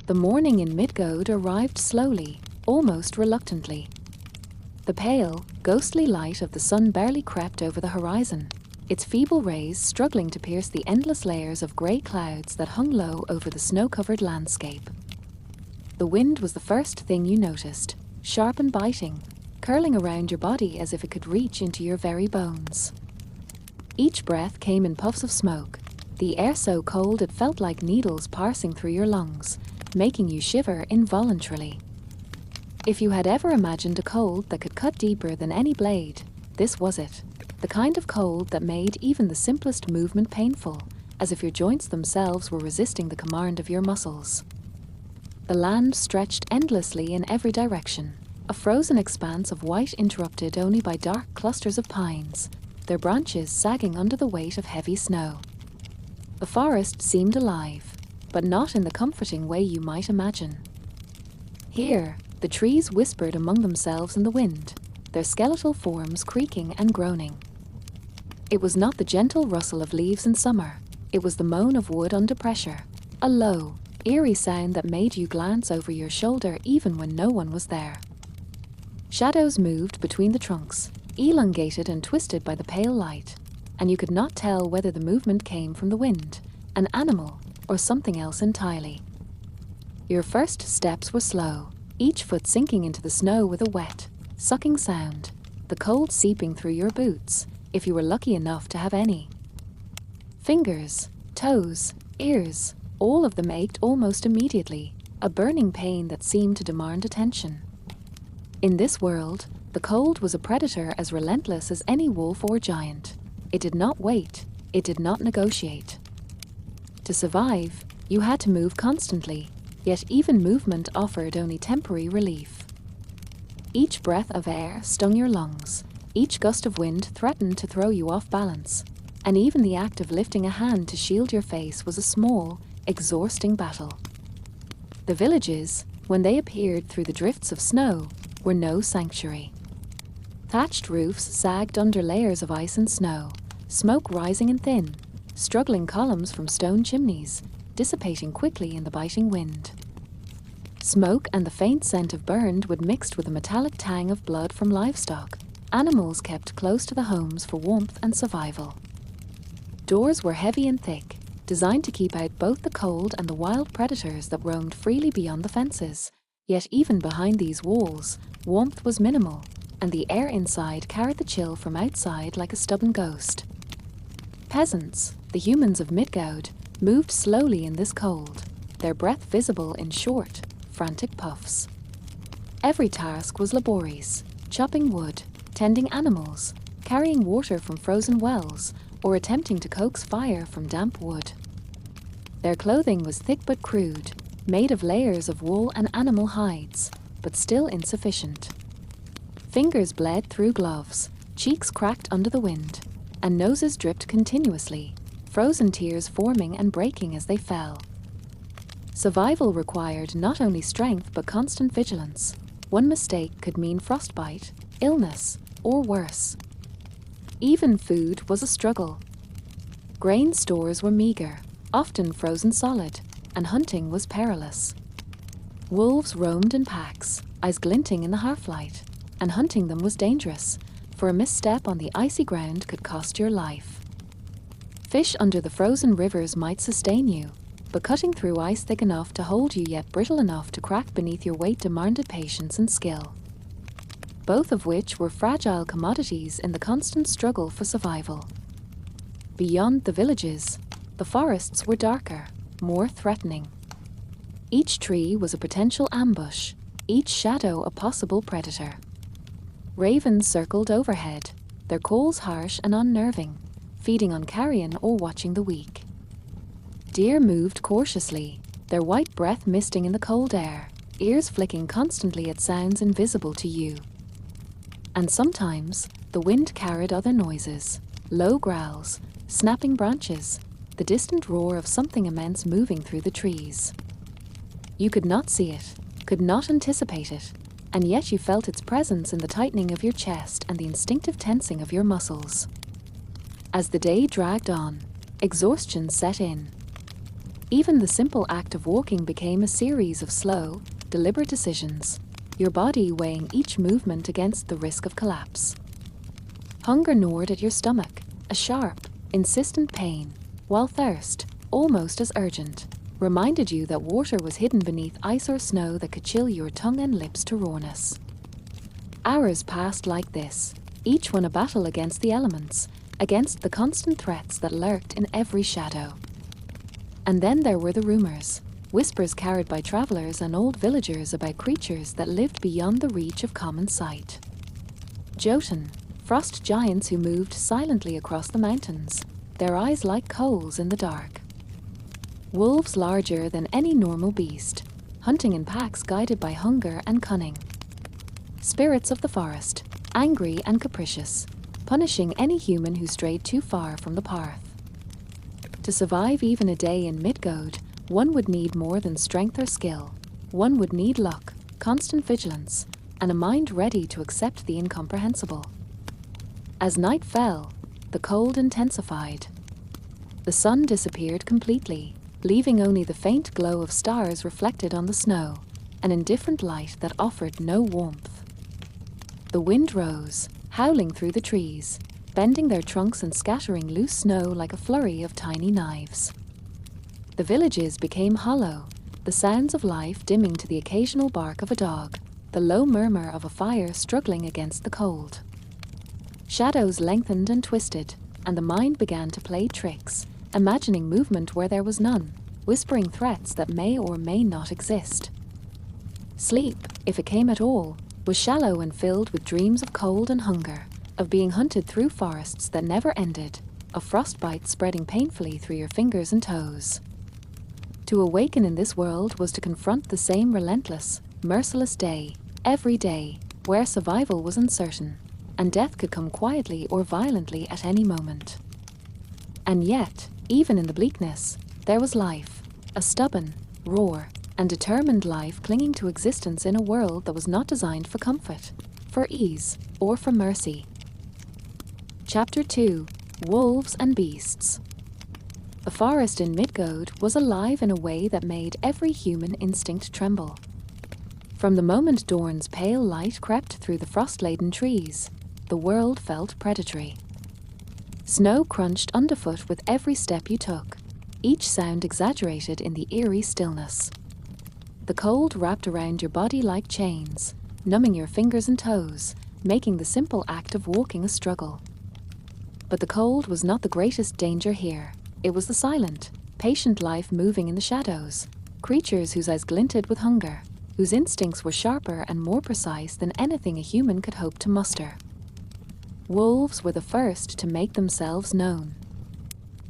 The morning in Midgard arrived slowly, almost reluctantly. The pale, ghostly light of the sun barely crept over the horizon, its feeble rays struggling to pierce the endless layers of grey clouds that hung low over the snow-covered landscape. The wind was the first thing you noticed, sharp and biting, curling around your body as if it could reach into your very bones. Each breath came in puffs of smoke, the air so cold it felt like needles passing through your lungs, making you shiver involuntarily. If you had ever imagined a cold that could cut deeper than any blade, this was it. The kind of cold that made even the simplest movement painful, as if your joints themselves were resisting the command of your muscles. The land stretched endlessly in every direction, a frozen expanse of white interrupted only by dark clusters of pines, their branches sagging under the weight of heavy snow. The forest seemed alive, but not in the comforting way you might imagine. Here, the trees whispered among themselves in the wind, their skeletal forms creaking and groaning. It was not the gentle rustle of leaves in summer, it was the moan of wood under pressure, a low, eerie sound that made you glance over your shoulder even when no one was there. Shadows moved between the trunks, elongated and twisted by the pale light, and you could not tell whether the movement came from the wind, an animal, or something else entirely. Your first steps were slow, each foot sinking into the snow with a wet, sucking sound, the cold seeping through your boots, if you were lucky enough to have any. Fingers, toes, ears, all of them ached almost immediately, a burning pain that seemed to demand attention. In this world, the cold was a predator as relentless as any wolf or giant. It did not wait, it did not negotiate. To survive, you had to move constantly, yet even movement offered only temporary relief. Each breath of air stung your lungs, each gust of wind threatened to throw you off balance, and even the act of lifting a hand to shield your face was a small, exhausting battle. The villages, when they appeared through the drifts of snow, were no sanctuary. Thatched roofs sagged under layers of ice and snow, smoke rising and thin, struggling columns from stone chimneys, dissipating quickly in the biting wind. Smoke and the faint scent of burned wood mixed with a metallic tang of blood from livestock, animals kept close to the homes for warmth and survival. Doors were heavy and thick, designed to keep out both the cold and the wild predators that roamed freely beyond the fences, yet even behind these walls, warmth was minimal, and the air inside carried the chill from outside like a stubborn ghost. Peasants, the humans of Midgard, moved slowly in this cold, their breath visible in short, frantic puffs. Every task was laborious, chopping wood, tending animals, carrying water from frozen wells, or attempting to coax fire from damp wood. Their clothing was thick but crude, made of layers of wool and animal hides, but still insufficient. Fingers bled through gloves, cheeks cracked under the wind, and noses dripped continuously, frozen tears forming and breaking as they fell. Survival required not only strength but constant vigilance. One mistake could mean frostbite, illness, or worse. Even food was a struggle. Grain stores were meager, often frozen solid, and hunting was perilous. Wolves roamed in packs, eyes glinting in the half-light, and hunting them was dangerous, for a misstep on the icy ground could cost your life. Fish under the frozen rivers might sustain you, but cutting through ice thick enough to hold you yet brittle enough to crack beneath your weight demanded patience and skill, both of which were fragile commodities in the constant struggle for survival. Beyond the villages, the forests were darker, more threatening. Each tree was a potential ambush, each shadow a possible predator. Ravens circled overhead, their calls harsh and unnerving, feeding on carrion or watching the weak. Deer moved cautiously, their white breath misting in the cold air, ears flicking constantly at sounds invisible to you. And sometimes, the wind carried other noises, low growls, snapping branches, the distant roar of something immense moving through the trees. You could not see it, could not anticipate it, and yet you felt its presence in the tightening of your chest and the instinctive tensing of your muscles. As the day dragged on, exhaustion set in. Even the simple act of walking became a series of slow, deliberate decisions, your body weighing each movement against the risk of collapse. Hunger gnawed at your stomach, a sharp, insistent pain, while thirst, almost as urgent, reminded you that water was hidden beneath ice or snow that could chill your tongue and lips to rawness. Hours passed like this, each one a battle against the elements, against the constant threats that lurked in every shadow. And then there were the rumors, whispers carried by travelers and old villagers about creatures that lived beyond the reach of common sight. Jotun, frost giants who moved silently across the mountains, their eyes like coals in the dark. Wolves larger than any normal beast, hunting in packs guided by hunger and cunning. Spirits of the forest, angry and capricious, punishing any human who strayed too far from the path. To survive even a day in Midgard, one would need more than strength or skill. One would need luck, constant vigilance, and a mind ready to accept the incomprehensible. As night fell, the cold intensified. The sun disappeared completely, leaving only the faint glow of stars reflected on the snow, an indifferent light that offered no warmth. The wind rose, howling through the trees, bending their trunks and scattering loose snow like a flurry of tiny knives. The villages became hollow, the sounds of life dimming to the occasional bark of a dog, the low murmur of a fire struggling against the cold. Shadows lengthened and twisted, and the mind began to play tricks, imagining movement where there was none, whispering threats that may or may not exist. Sleep, if it came at all, was shallow and filled with dreams of cold and hunger, of being hunted through forests that never ended, of frostbite spreading painfully through your fingers and toes. To awaken in this world was to confront the same relentless, merciless day, every day, where survival was uncertain, and death could come quietly or violently at any moment. And yet, even in the bleakness, there was life, a stubborn, raw, and determined life clinging to existence in a world that was not designed for comfort, for ease, or for mercy. Chapter 2: Wolves and Beasts. The forest in Midgard was alive in a way that made every human instinct tremble. From the moment dawn's pale light crept through the frost-laden trees, the world felt predatory. Snow crunched underfoot with every step you took, each sound exaggerated in the eerie stillness. The cold wrapped around your body like chains, numbing your fingers and toes, making the simple act of walking a struggle. But the cold was not the greatest danger here. It was the silent, patient life moving in the shadows, creatures whose eyes glinted with hunger, whose instincts were sharper and more precise than anything a human could hope to muster. Wolves were the first to make themselves known.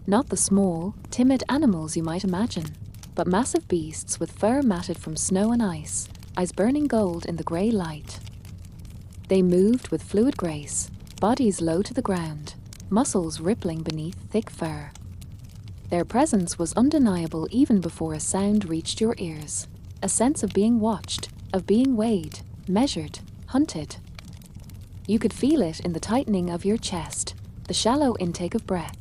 Not the small, timid animals you might imagine, but massive beasts with fur matted from snow and ice, eyes burning gold in the grey light. They moved with fluid grace, bodies low to the ground, muscles rippling beneath thick fur. Their presence was undeniable even before a sound reached your ears, a sense of being watched, of being weighed, measured, hunted. You could feel it in the tightening of your chest, the shallow intake of breath,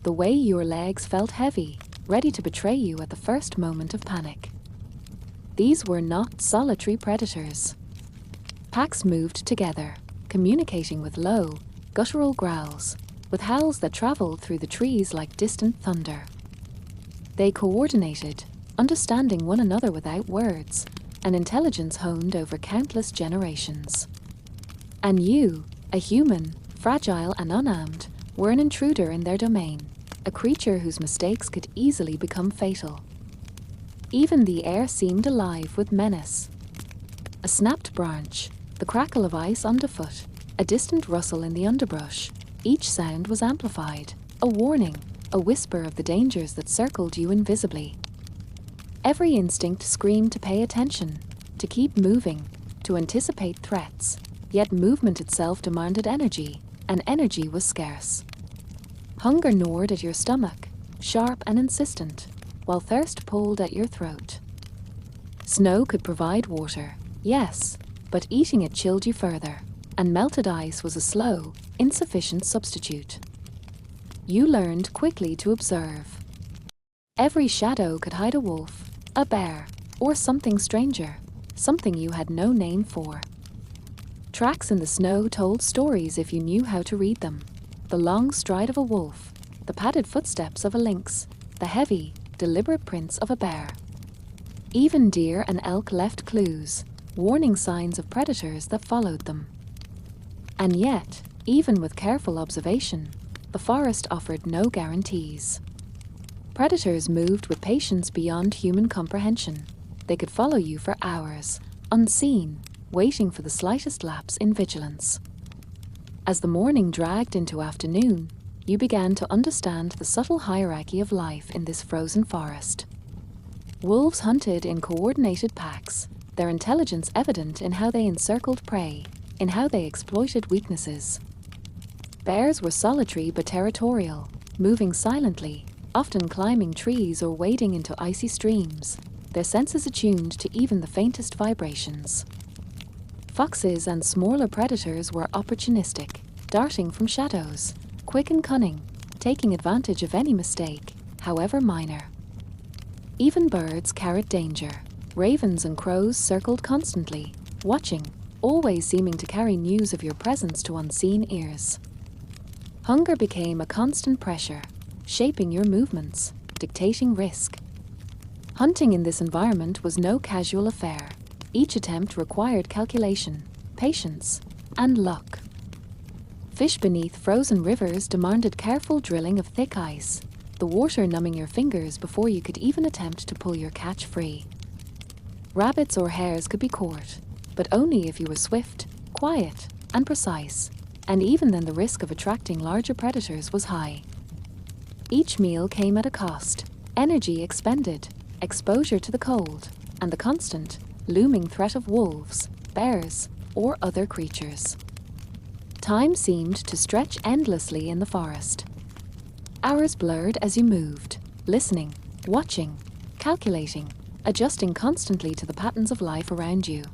the way your legs felt heavy, ready to betray you at the first moment of panic. These were not solitary predators. Packs moved together, communicating with low, guttural growls, with howls that traveled through the trees like distant thunder. They coordinated, understanding one another without words, an intelligence honed over countless generations. And you, a human, fragile and unarmed, were an intruder in their domain, a creature whose mistakes could easily become fatal. Even the air seemed alive with menace. A snapped branch, the crackle of ice underfoot, a distant rustle in the underbrush, each sound was amplified, a warning, a whisper of the dangers that circled you invisibly. Every instinct screamed to pay attention, to keep moving, to anticipate threats, yet movement itself demanded energy, and energy was scarce. Hunger gnawed at your stomach, sharp and insistent, while thirst pulled at your throat. Snow could provide water, yes, but eating it chilled you further, and melted ice was a slow, insufficient substitute. You learned quickly to observe. Every shadow could hide a wolf, a bear, or something stranger, something you had no name for. Tracks in the snow told stories if you knew how to read them. The long stride of a wolf, the padded footsteps of a lynx, the heavy, deliberate prints of a bear. Even deer and elk left clues, warning signs of predators that followed them. And yet, even with careful observation, the forest offered no guarantees. Predators moved with patience beyond human comprehension. They could follow you for hours, unseen, waiting for the slightest lapse in vigilance. As the morning dragged into afternoon, you began to understand the subtle hierarchy of life in this frozen forest. Wolves hunted in coordinated packs, their intelligence evident in how they encircled prey, in how they exploited weaknesses. Bears were solitary but territorial, moving silently, often climbing trees or wading into icy streams, their senses attuned to even the faintest vibrations. Foxes and smaller predators were opportunistic, darting from shadows, quick and cunning, taking advantage of any mistake, however minor. Even birds carried danger. Ravens and crows circled constantly, watching, always seeming to carry news of your presence to unseen ears. Hunger became a constant pressure, shaping your movements, dictating risk. Hunting in this environment was no casual affair. Each attempt required calculation, patience, and luck. Fish beneath frozen rivers demanded careful drilling of thick ice, the water numbing your fingers before you could even attempt to pull your catch free. Rabbits or hares could be caught, but only if you were swift, quiet, and precise, and even then the risk of attracting larger predators was high. Each meal came at a cost, energy expended, exposure to the cold, and the constant, looming threat of wolves, bears, or other creatures. Time seemed to stretch endlessly in the forest. Hours blurred as you moved, listening, watching, calculating, adjusting constantly to the patterns of life around you.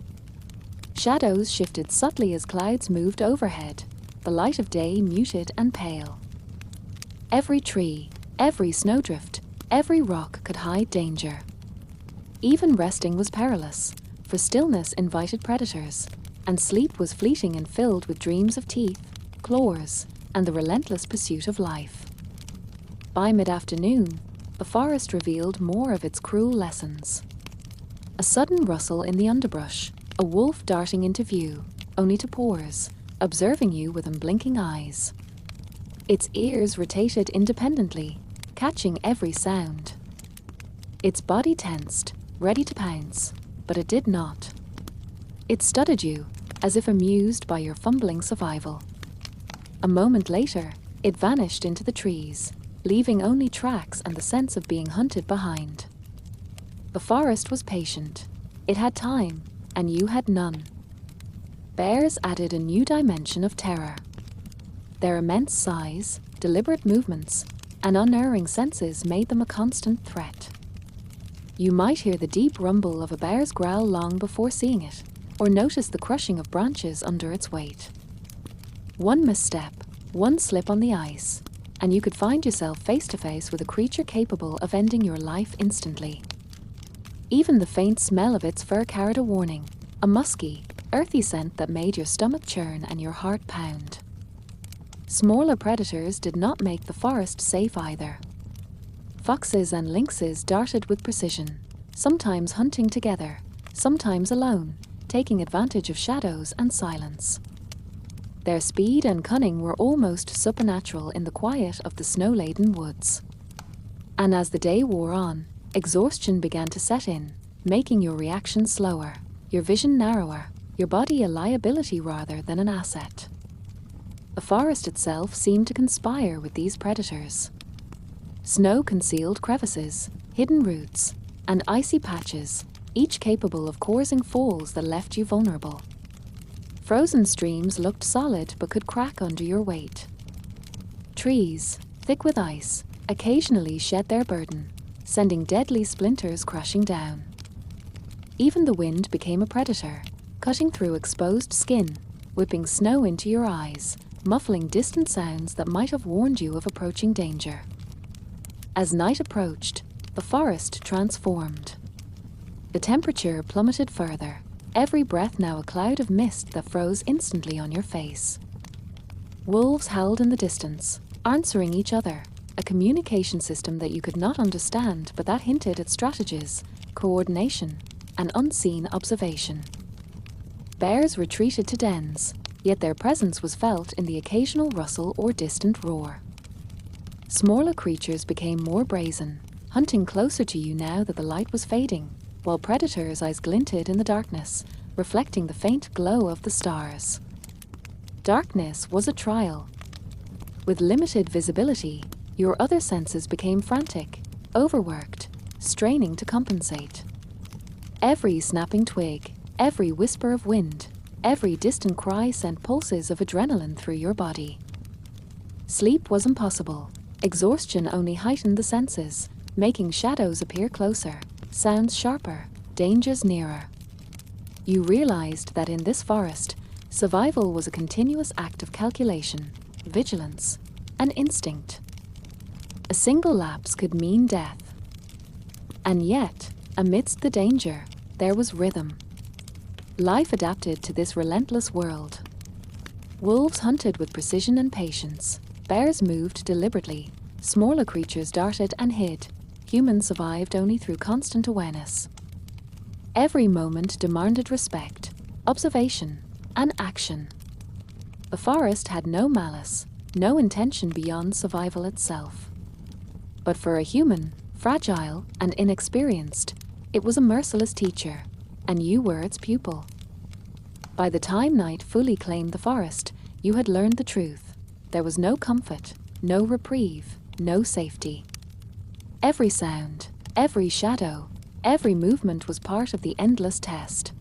Shadows shifted subtly as clouds moved overhead, the light of day muted and pale. Every tree, every snowdrift, every rock could hide danger. Even resting was perilous, for stillness invited predators, and sleep was fleeting and filled with dreams of teeth, claws, and the relentless pursuit of life. By mid-afternoon, the forest revealed more of its cruel lessons. A sudden rustle in the underbrush, a wolf darting into view, only to pause, observing you with unblinking eyes. Its ears rotated independently, catching every sound. Its body tensed, ready to pounce, but it did not. It studied you, as if amused by your fumbling survival. A moment later, it vanished into the trees, leaving only tracks and the sense of being hunted behind. The forest was patient. It had time, and you had none. Bears added a new dimension of terror. Their immense size, deliberate movements, and unerring senses made them a constant threat. You might hear the deep rumble of a bear's growl long before seeing it, or notice the crushing of branches under its weight. One misstep, one slip on the ice, and you could find yourself face to face with a creature capable of ending your life instantly. Even the faint smell of its fur carried a warning, a musky, earthy scent that made your stomach churn and your heart pound. Smaller predators did not make the forest safe either. Foxes and lynxes darted with precision, sometimes hunting together, sometimes alone, taking advantage of shadows and silence. Their speed and cunning were almost supernatural in the quiet of the snow-laden woods. And as the day wore on, exhaustion began to set in, making your reaction slower, your vision narrower, your body a liability rather than an asset. The forest itself seemed to conspire with these predators. Snow concealed crevices, hidden roots, and icy patches, each capable of causing falls that left you vulnerable. Frozen streams looked solid but could crack under your weight. Trees, thick with ice, occasionally shed their burden, sending deadly splinters crashing down. Even the wind became a predator, cutting through exposed skin, whipping snow into your eyes, muffling distant sounds that might have warned you of approaching danger. As night approached, the forest transformed. The temperature plummeted further, every breath now a cloud of mist that froze instantly on your face. Wolves howled in the distance, answering each other, a communication system that you could not understand but that hinted at strategies, coordination, and unseen observation. Bears retreated to dens, yet their presence was felt in the occasional rustle or distant roar. Smaller creatures became more brazen, hunting closer to you now that the light was fading, while predators' eyes glinted in the darkness, reflecting the faint glow of the stars. Darkness was a trial. With limited visibility, your other senses became frantic, overworked, straining to compensate. Every snapping twig, every whisper of wind, every distant cry sent pulses of adrenaline through your body. Sleep was impossible. Exhaustion only heightened the senses, making shadows appear closer, sounds sharper, dangers nearer. You realized that in this forest, survival was a continuous act of calculation, vigilance, and instinct. A single lapse could mean death. And yet, amidst the danger, there was rhythm. Life adapted to this relentless world. Wolves hunted with precision and patience. Bears moved deliberately. Smaller creatures darted and hid. Humans survived only through constant awareness. Every moment demanded respect, observation, and action. The forest had no malice, no intention beyond survival itself. But for a human, fragile and inexperienced, it was a merciless teacher, and you were its pupil. By the time night fully claimed the forest, you had learned the truth. There was no comfort, no reprieve, no safety. Every sound, every shadow, every movement was part of the endless test.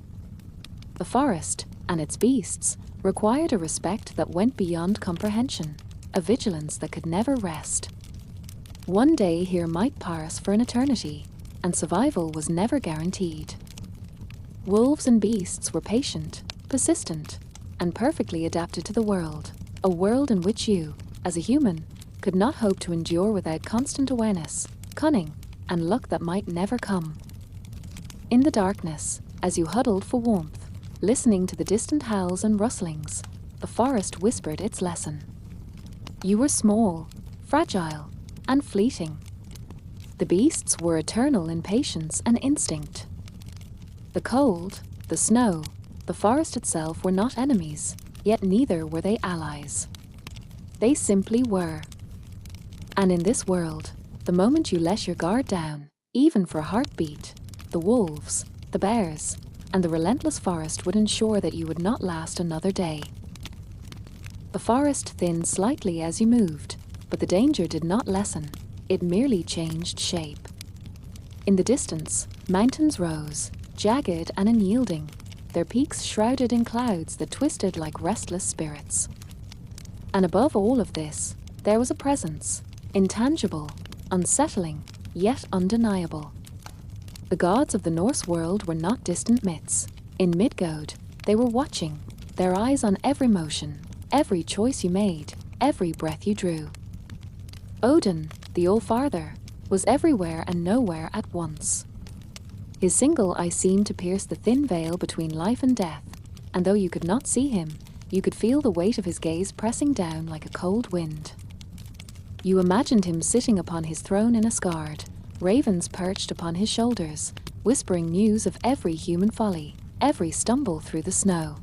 The forest, and its beasts, required a respect that went beyond comprehension, a vigilance that could never rest. One day here might pass for an eternity, and survival was never guaranteed. Wolves and beasts were patient, persistent, and perfectly adapted to the world, a world in which you, as a human, could not hope to endure without constant awareness, cunning, and luck that might never come. In the darkness, as you huddled for warmth, listening to the distant howls and rustlings, the forest whispered its lesson. You were small, fragile, and fleeting. The beasts were eternal in patience and instinct. The cold, the snow, the forest itself were not enemies, yet neither were they allies. They simply were. And in this world, the moment you let your guard down, even for a heartbeat, the wolves, the bears, and the relentless forest would ensure that you would not last another day. The forest thinned slightly as you moved, but the danger did not lessen, it merely changed shape. In the distance, mountains rose, jagged and unyielding, their peaks shrouded in clouds that twisted like restless spirits. And above all of this, there was a presence, intangible, unsettling, yet undeniable. The gods of the Norse world were not distant myths. In Midgard, they were watching, their eyes on every motion, every choice you made, every breath you drew. Odin, the All-Father, was everywhere and nowhere at once. His single eye seemed to pierce the thin veil between life and death, and though you could not see him, you could feel the weight of his gaze pressing down like a cold wind. You imagined him sitting upon his throne in Asgard, ravens perched upon his shoulders, whispering news of every human folly, every stumble through the snow.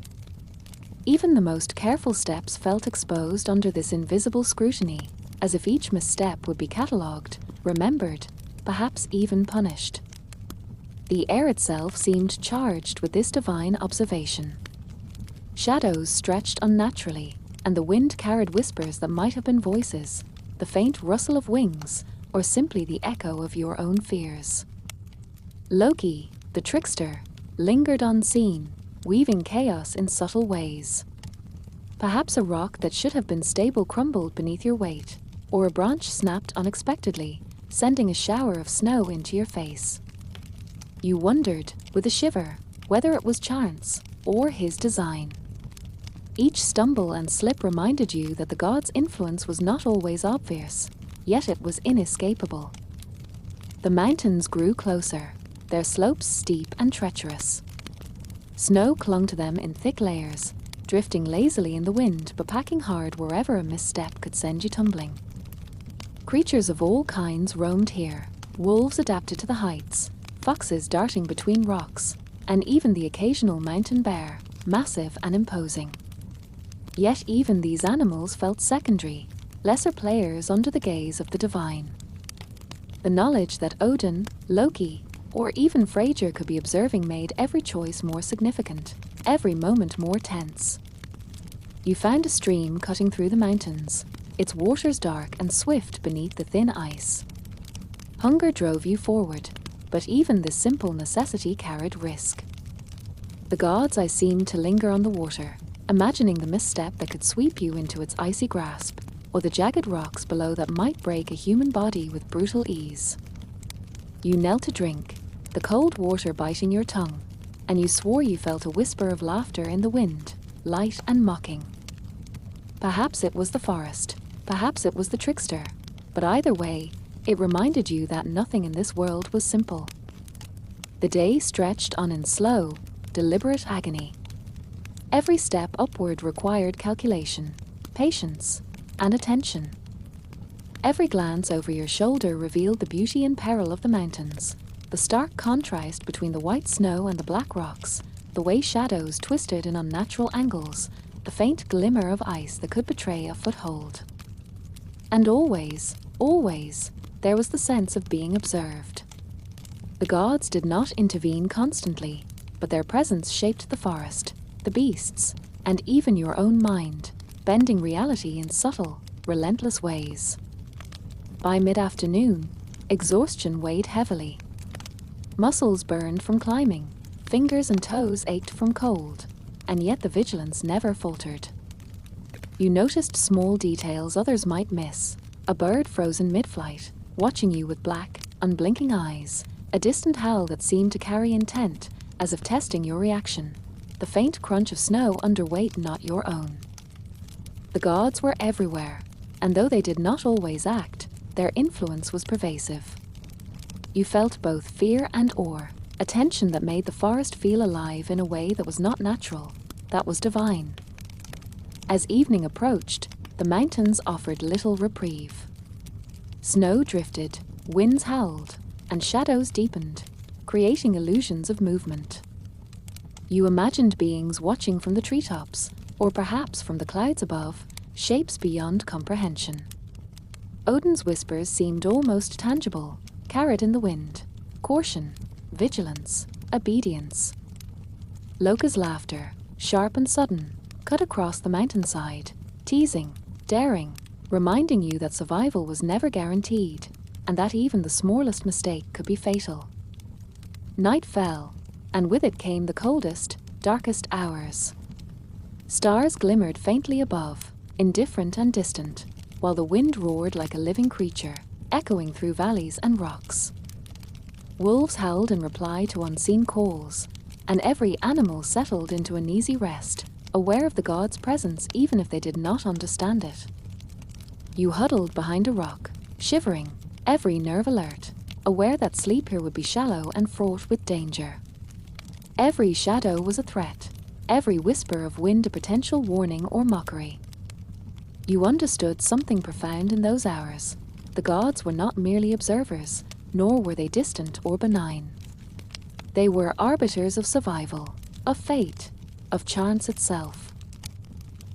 Even the most careful steps felt exposed under this invisible scrutiny, as if each misstep would be catalogued, remembered, perhaps even punished. The air itself seemed charged with this divine observation. Shadows stretched unnaturally, and the wind carried whispers that might have been voices, the faint rustle of wings, or simply the echo of your own fears. Loki, the trickster, lingered unseen, weaving chaos in subtle ways. Perhaps a rock that should have been stable crumbled beneath your weight, or a branch snapped unexpectedly, sending a shower of snow into your face. You wondered, with a shiver, whether it was chance or his design. Each stumble and slip reminded you that the god's influence was not always obvious, yet it was inescapable. The mountains grew closer, their slopes steep and treacherous. Snow clung to them in thick layers, drifting lazily in the wind but packing hard wherever a misstep could send you tumbling. Creatures of all kinds roamed here, wolves adapted to the heights, foxes darting between rocks, and even the occasional mountain bear, massive and imposing. Yet even these animals felt secondary, lesser players under the gaze of the divine. The knowledge that Odin, Loki, or even Frasier could be observing made every choice more significant, every moment more tense. You found a stream cutting through the mountains, its waters dark and swift beneath the thin ice. Hunger drove you forward, but even this simple necessity carried risk. The gods I seemed to linger on the water, imagining the misstep that could sweep you into its icy grasp, or the jagged rocks below that might break a human body with brutal ease. You knelt to drink, the cold water biting your tongue, and you swore you felt a whisper of laughter in the wind, light and mocking. Perhaps it was the forest, perhaps it was the trickster, but either way, it reminded you that nothing in this world was simple. The day stretched on in slow, deliberate agony. Every step upward required calculation, patience, and attention. Every glance over your shoulder revealed the beauty and peril of the mountains, the stark contrast between the white snow and the black rocks, the way shadows twisted in unnatural angles, the faint glimmer of ice that could betray a foothold. And always, always, there was the sense of being observed. The gods did not intervene constantly, but their presence shaped the forest, the beasts, and even your own mind, bending reality in subtle, relentless ways. By mid-afternoon, exhaustion weighed heavily. Muscles burned from climbing, fingers and toes ached from cold, and yet the vigilance never faltered. You noticed small details others might miss, a bird frozen mid-flight, watching you with black, unblinking eyes, a distant howl that seemed to carry intent, as if testing your reaction, the faint crunch of snow under weight not your own. The gods were everywhere, and though they did not always act, their influence was pervasive. You felt both fear and awe, a tension that made the forest feel alive in a way that was not natural, that was divine. As evening approached, the mountains offered little reprieve. Snow drifted, winds howled, and shadows deepened, creating illusions of movement. You imagined beings watching from the treetops, or perhaps from the clouds above, shapes beyond comprehension. Odin's whispers seemed almost tangible, carried in the wind, caution, vigilance, obedience. Loka's laughter, sharp and sudden, cut across the mountainside, teasing, daring, reminding you that survival was never guaranteed, and that even the smallest mistake could be fatal. Night fell, and with it came the coldest, darkest hours. Stars glimmered faintly above, indifferent and distant, while the wind roared like a living creature, echoing through valleys and rocks. Wolves howled in reply to unseen calls, and every animal settled into an easy rest, aware of the gods' presence even if they did not understand it. You huddled behind a rock, shivering, every nerve alert, aware that sleep here would be shallow and fraught with danger. Every shadow was a threat, every whisper of wind a potential warning or mockery. You understood something profound in those hours. The gods were not merely observers, nor were they distant or benign. They were arbiters of survival, of fate, of chance itself.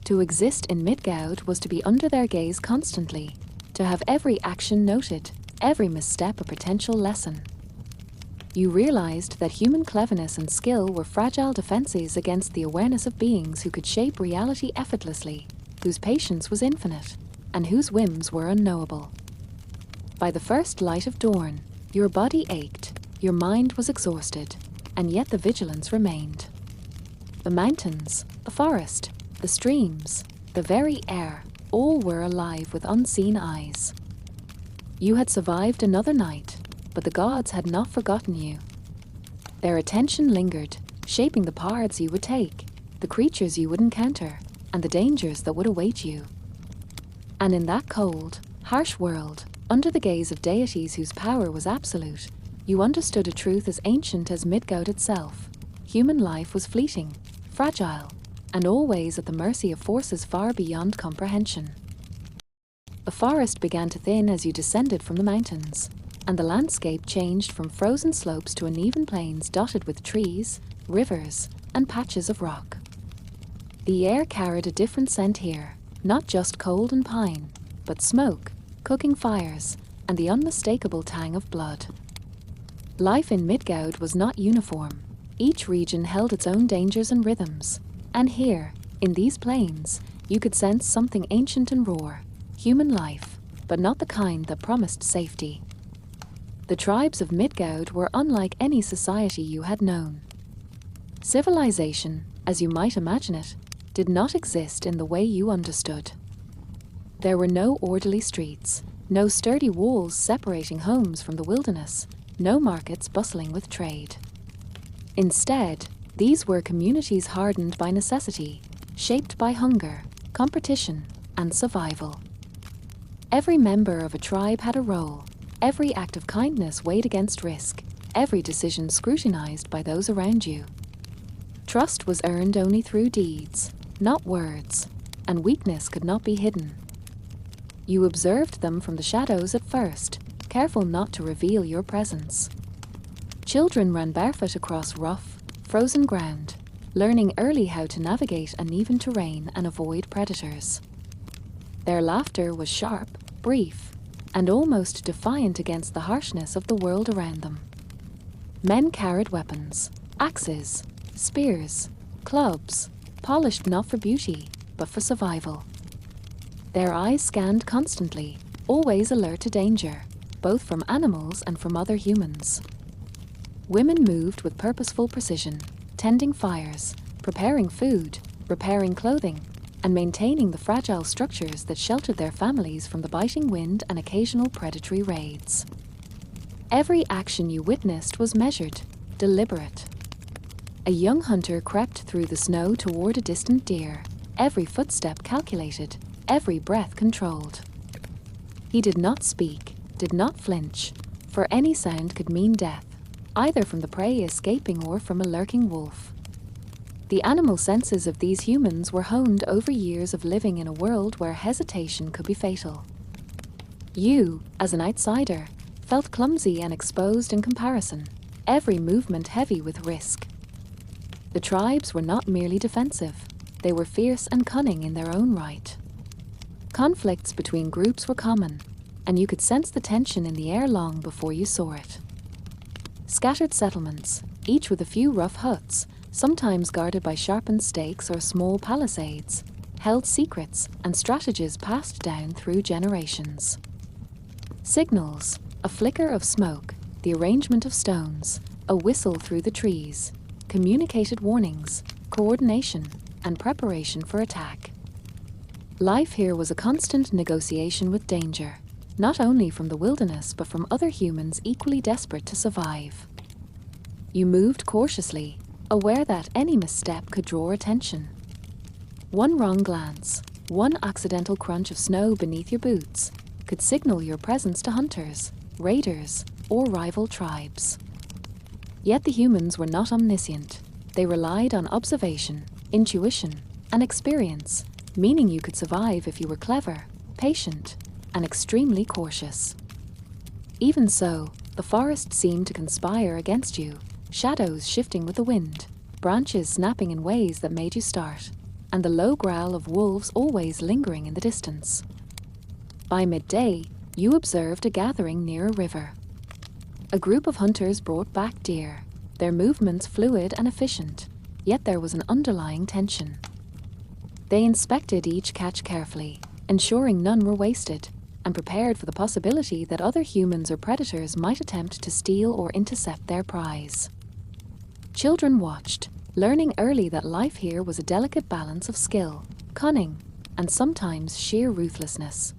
To exist in Midgard was to be under their gaze constantly, to have every action noted, every misstep a potential lesson. You realized that human cleverness and skill were fragile defenses against the awareness of beings who could shape reality effortlessly, whose patience was infinite, and whose whims were unknowable. By the first light of dawn, your body ached, your mind was exhausted, and yet the vigilance remained. The mountains, the forest, the streams, the very air, all were alive with unseen eyes. You had survived another night, but the gods had not forgotten you. Their attention lingered, shaping the paths you would take, the creatures you would encounter, and the dangers that would await you. And in that cold, harsh world, Under the gaze of deities whose power was absolute, you understood a truth as ancient as Midgard itself. Human life was fleeting, fragile, and always at the mercy of forces far beyond comprehension. The forest began to thin as you descended from the mountains, and the landscape changed from frozen slopes to uneven plains dotted with trees, rivers, and patches of rock. The air carried a different scent here, not just cold and pine, but smoke, cooking fires, and the unmistakable tang of blood. Life in Midgard was not uniform. Each region held its own dangers and rhythms, and here, in these plains, you could sense something ancient and raw, human life, but not the kind that promised safety. The tribes of Midgard were unlike any society you had known. Civilization, as you might imagine it, did not exist in the way you understood. There were no orderly streets, no sturdy walls separating homes from the wilderness, no markets bustling with trade. Instead, these were communities hardened by necessity, shaped by hunger, competition, and survival. Every member of a tribe had a role, every act of kindness weighed against risk, every decision scrutinized by those around you. Trust was earned only through deeds, not words, and weakness could not be hidden. You observed them from the shadows at first, careful not to reveal your presence. Children ran barefoot across rough, frozen ground, learning early how to navigate uneven terrain and avoid predators. Their laughter was sharp, brief, and almost defiant against the harshness of the world around them. Men carried weapons, axes, spears, clubs, polished not for beauty, but for survival. Their eyes scanned constantly, always alert to danger, both from animals and from other humans. Women moved with purposeful precision, tending fires, preparing food, repairing clothing, and maintaining the fragile structures that sheltered their families from the biting wind and occasional predatory raids. Every action you witnessed was measured, deliberate. A young hunter crept through the snow toward a distant deer, every footstep calculated, every breath controlled. He did not speak, did not flinch, for any sound could mean death, either from the prey escaping or from a lurking wolf. The animal senses of these humans were honed over years of living in a world where hesitation could be fatal. You, as an outsider, felt clumsy and exposed in comparison, every movement heavy with risk. The tribes were not merely defensive, they were fierce and cunning in their own right. Conflicts between groups were common, and you could sense the tension in the air long before you saw it. Scattered settlements, each with a few rough huts, sometimes guarded by sharpened stakes or small palisades, held secrets and strategies passed down through generations. Signals, a flicker of smoke, the arrangement of stones, a whistle through the trees, communicated warnings, coordination, and preparation for attack. Life here was a constant negotiation with danger, not only from the wilderness but from other humans equally desperate to survive. You moved cautiously, aware that any misstep could draw attention. One wrong glance, one accidental crunch of snow beneath your boots, could signal your presence to hunters, raiders, or rival tribes. Yet the humans were not omniscient. They relied on observation, intuition, and experience, meaning you could survive if you were clever, patient, and extremely cautious. Even so, the forest seemed to conspire against you, shadows shifting with the wind, branches snapping in ways that made you start, and the low growl of wolves always lingering in the distance. By midday, you observed a gathering near a river. A group of hunters brought back deer, their movements fluid and efficient, yet there was an underlying tension. They inspected each catch carefully, ensuring none were wasted, and prepared for the possibility that other humans or predators might attempt to steal or intercept their prize. Children watched, learning early that life here was a delicate balance of skill, cunning, and sometimes sheer ruthlessness.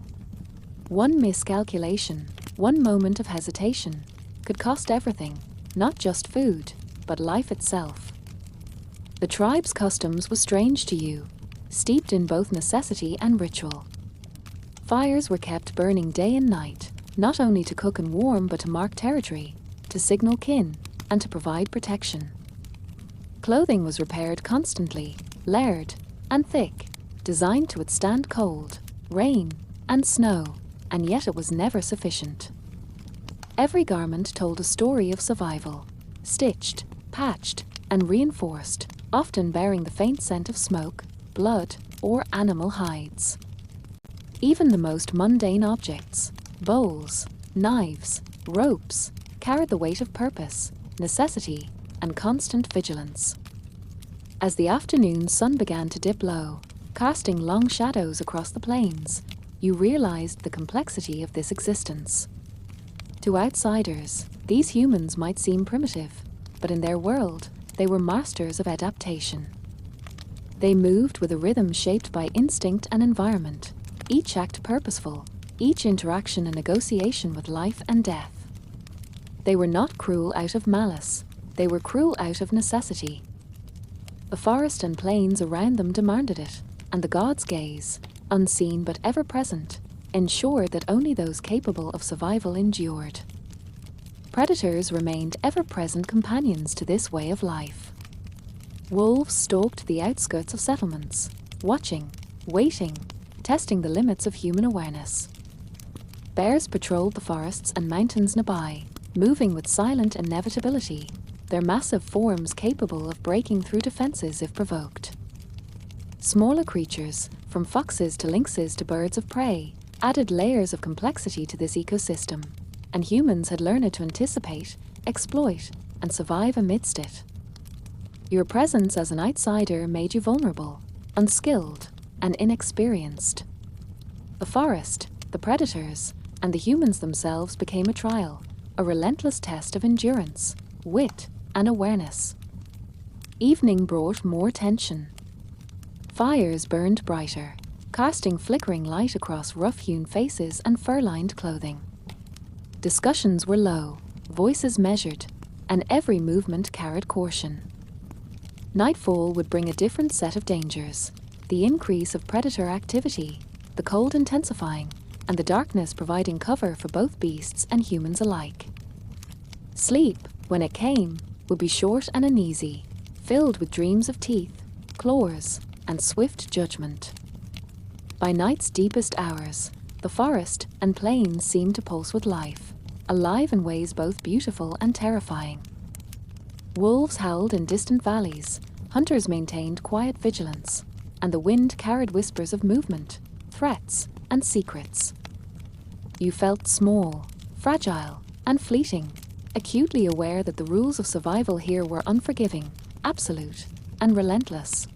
One miscalculation, one moment of hesitation, could cost everything, not just food, but life itself. The tribe's customs were strange to you, steeped in both necessity and ritual. Fires were kept burning day and night, not only to cook and warm but to mark territory, to signal kin, and to provide protection. Clothing was repaired constantly, layered and thick, designed to withstand cold, rain, and snow, and yet it was never sufficient. Every garment told a story of survival, stitched, patched, and reinforced, often bearing the faint scent of smoke, blood, or animal hides. Even the most mundane objects, bowls, knives, ropes, carried the weight of purpose, necessity, and constant vigilance. As the afternoon sun began to dip low, casting long shadows across the plains, you realized the complexity of this existence. To outsiders, these humans might seem primitive, but in their world, they were masters of adaptation. They moved with a rhythm shaped by instinct and environment, each act purposeful, each interaction a negotiation with life and death. They were not cruel out of malice, they were cruel out of necessity. The forest and plains around them demanded it, and the gods' gaze, unseen but ever present, ensured that only those capable of survival endured. Predators remained ever-present companions to this way of life. Wolves stalked the outskirts of settlements, watching, waiting, testing the limits of human awareness. Bears patrolled the forests and mountains nearby, moving with silent inevitability, their massive forms capable of breaking through defenses if provoked. Smaller creatures, from foxes to lynxes to birds of prey, added layers of complexity to this ecosystem, and humans had learned to anticipate, exploit, and survive amidst it. Your presence as an outsider made you vulnerable, unskilled, and inexperienced. The forest, the predators, and the humans themselves became a trial, a relentless test of endurance, wit, and awareness. Evening brought more tension. Fires burned brighter, casting flickering light across rough-hewn faces and fur-lined clothing. Discussions were low, voices measured, and every movement carried caution. Nightfall would bring a different set of dangers, the increase of predator activity, the cold intensifying, and the darkness providing cover for both beasts and humans alike. Sleep, when it came, would be short and uneasy, filled with dreams of teeth, claws, and swift judgment. By night's deepest hours, the forest and plains seemed to pulse with life, alive in ways both beautiful and terrifying. Wolves howled in distant valleys, hunters maintained quiet vigilance, and the wind carried whispers of movement, threats, and secrets. You felt small, fragile, and fleeting, acutely aware that the rules of survival here were unforgiving, absolute, and relentless.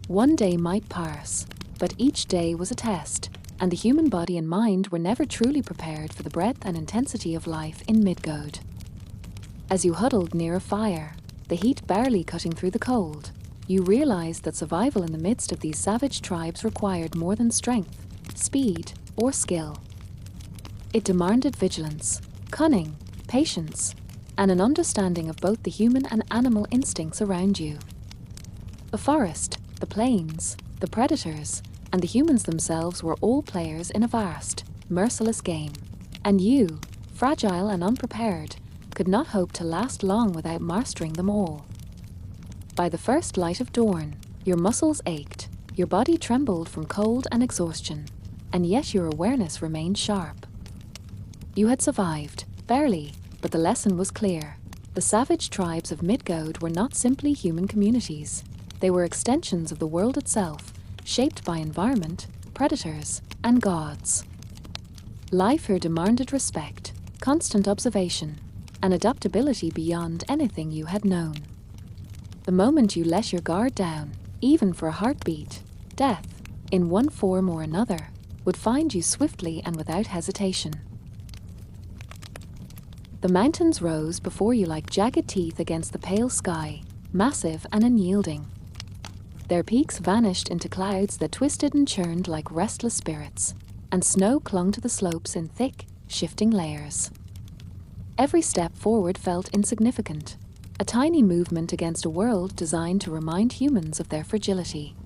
One day might pass, but each day was a test, and the human body and mind were never truly prepared for the breadth and intensity of life in Midgard. As you huddled near a fire, the heat barely cutting through the cold, you realized that survival in the midst of these savage tribes required more than strength, speed, or skill. It demanded vigilance, cunning, patience, and an understanding of both the human and animal instincts around you. The forest, the plains, the predators, and the humans themselves were all players in a vast, merciless game, and you, fragile and unprepared, could not hope to last long without mastering them all. By the first light of dawn, your muscles ached, your body trembled from cold and exhaustion, and yet your awareness remained sharp. You had survived, barely, but the lesson was clear. The savage tribes of Midgard were not simply human communities. They were extensions of the world itself, shaped by environment, predators, and gods. Life here demanded respect, constant observation, and adaptability beyond anything you had known. The moment you let your guard down, even for a heartbeat, death, in one form or another, would find you swiftly and without hesitation. The mountains rose before you like jagged teeth against the pale sky, massive and unyielding. Their peaks vanished into clouds that twisted and churned like restless spirits, and snow clung to the slopes in thick, shifting layers. Every step forward felt insignificant, a tiny movement against a world designed to remind humans of their fragility.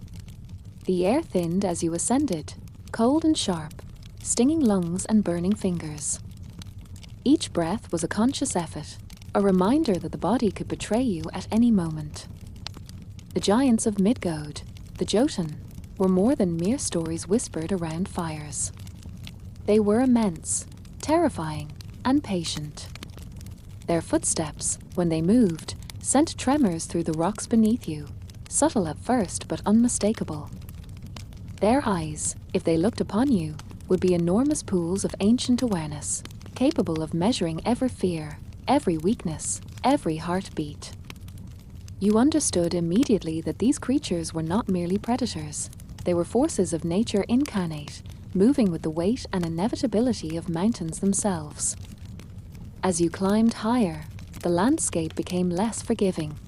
The air thinned as you ascended, cold and sharp, stinging lungs and burning fingers. Each breath was a conscious effort, a reminder that the body could betray you at any moment. The giants of Midgard, the Jotun, were more than mere stories whispered around fires. They were immense, terrifying, and patient. Their footsteps, when they moved, sent tremors through the rocks beneath you, subtle at first but unmistakable. Their eyes, if they looked upon you, would be enormous pools of ancient awareness, capable of measuring every fear, every weakness, every heartbeat. You understood immediately that these creatures were not merely predators. They were forces of nature incarnate, moving with the weight and inevitability of mountains themselves. As you climbed higher, the landscape became less forgiving.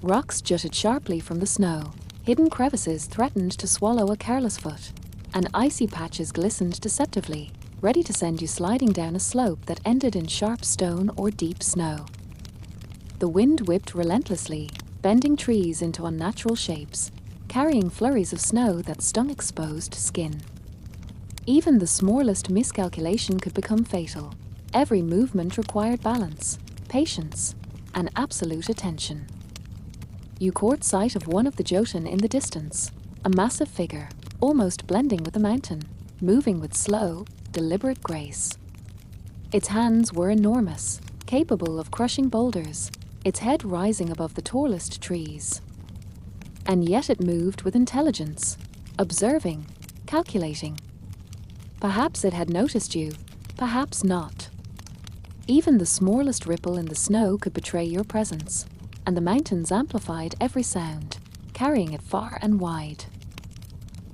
Rocks jutted sharply from the snow, hidden crevices threatened to swallow a careless foot, and icy patches glistened deceptively, ready to send you sliding down a slope that ended in sharp stone or deep snow. The wind whipped relentlessly, bending trees into unnatural shapes, carrying flurries of snow that stung exposed skin. Even the smallest miscalculation could become fatal. Every movement required balance, patience, and absolute attention. You caught sight of one of the Jotun in the distance, a massive figure, almost blending with the mountain, moving with slow, deliberate grace. Its hands were enormous, capable of crushing boulders, its head rising above the tallest trees. And yet it moved with intelligence, observing, calculating. Perhaps it had noticed you, perhaps not. Even the smallest ripple in the snow could betray your presence, and the mountains amplified every sound, carrying it far and wide.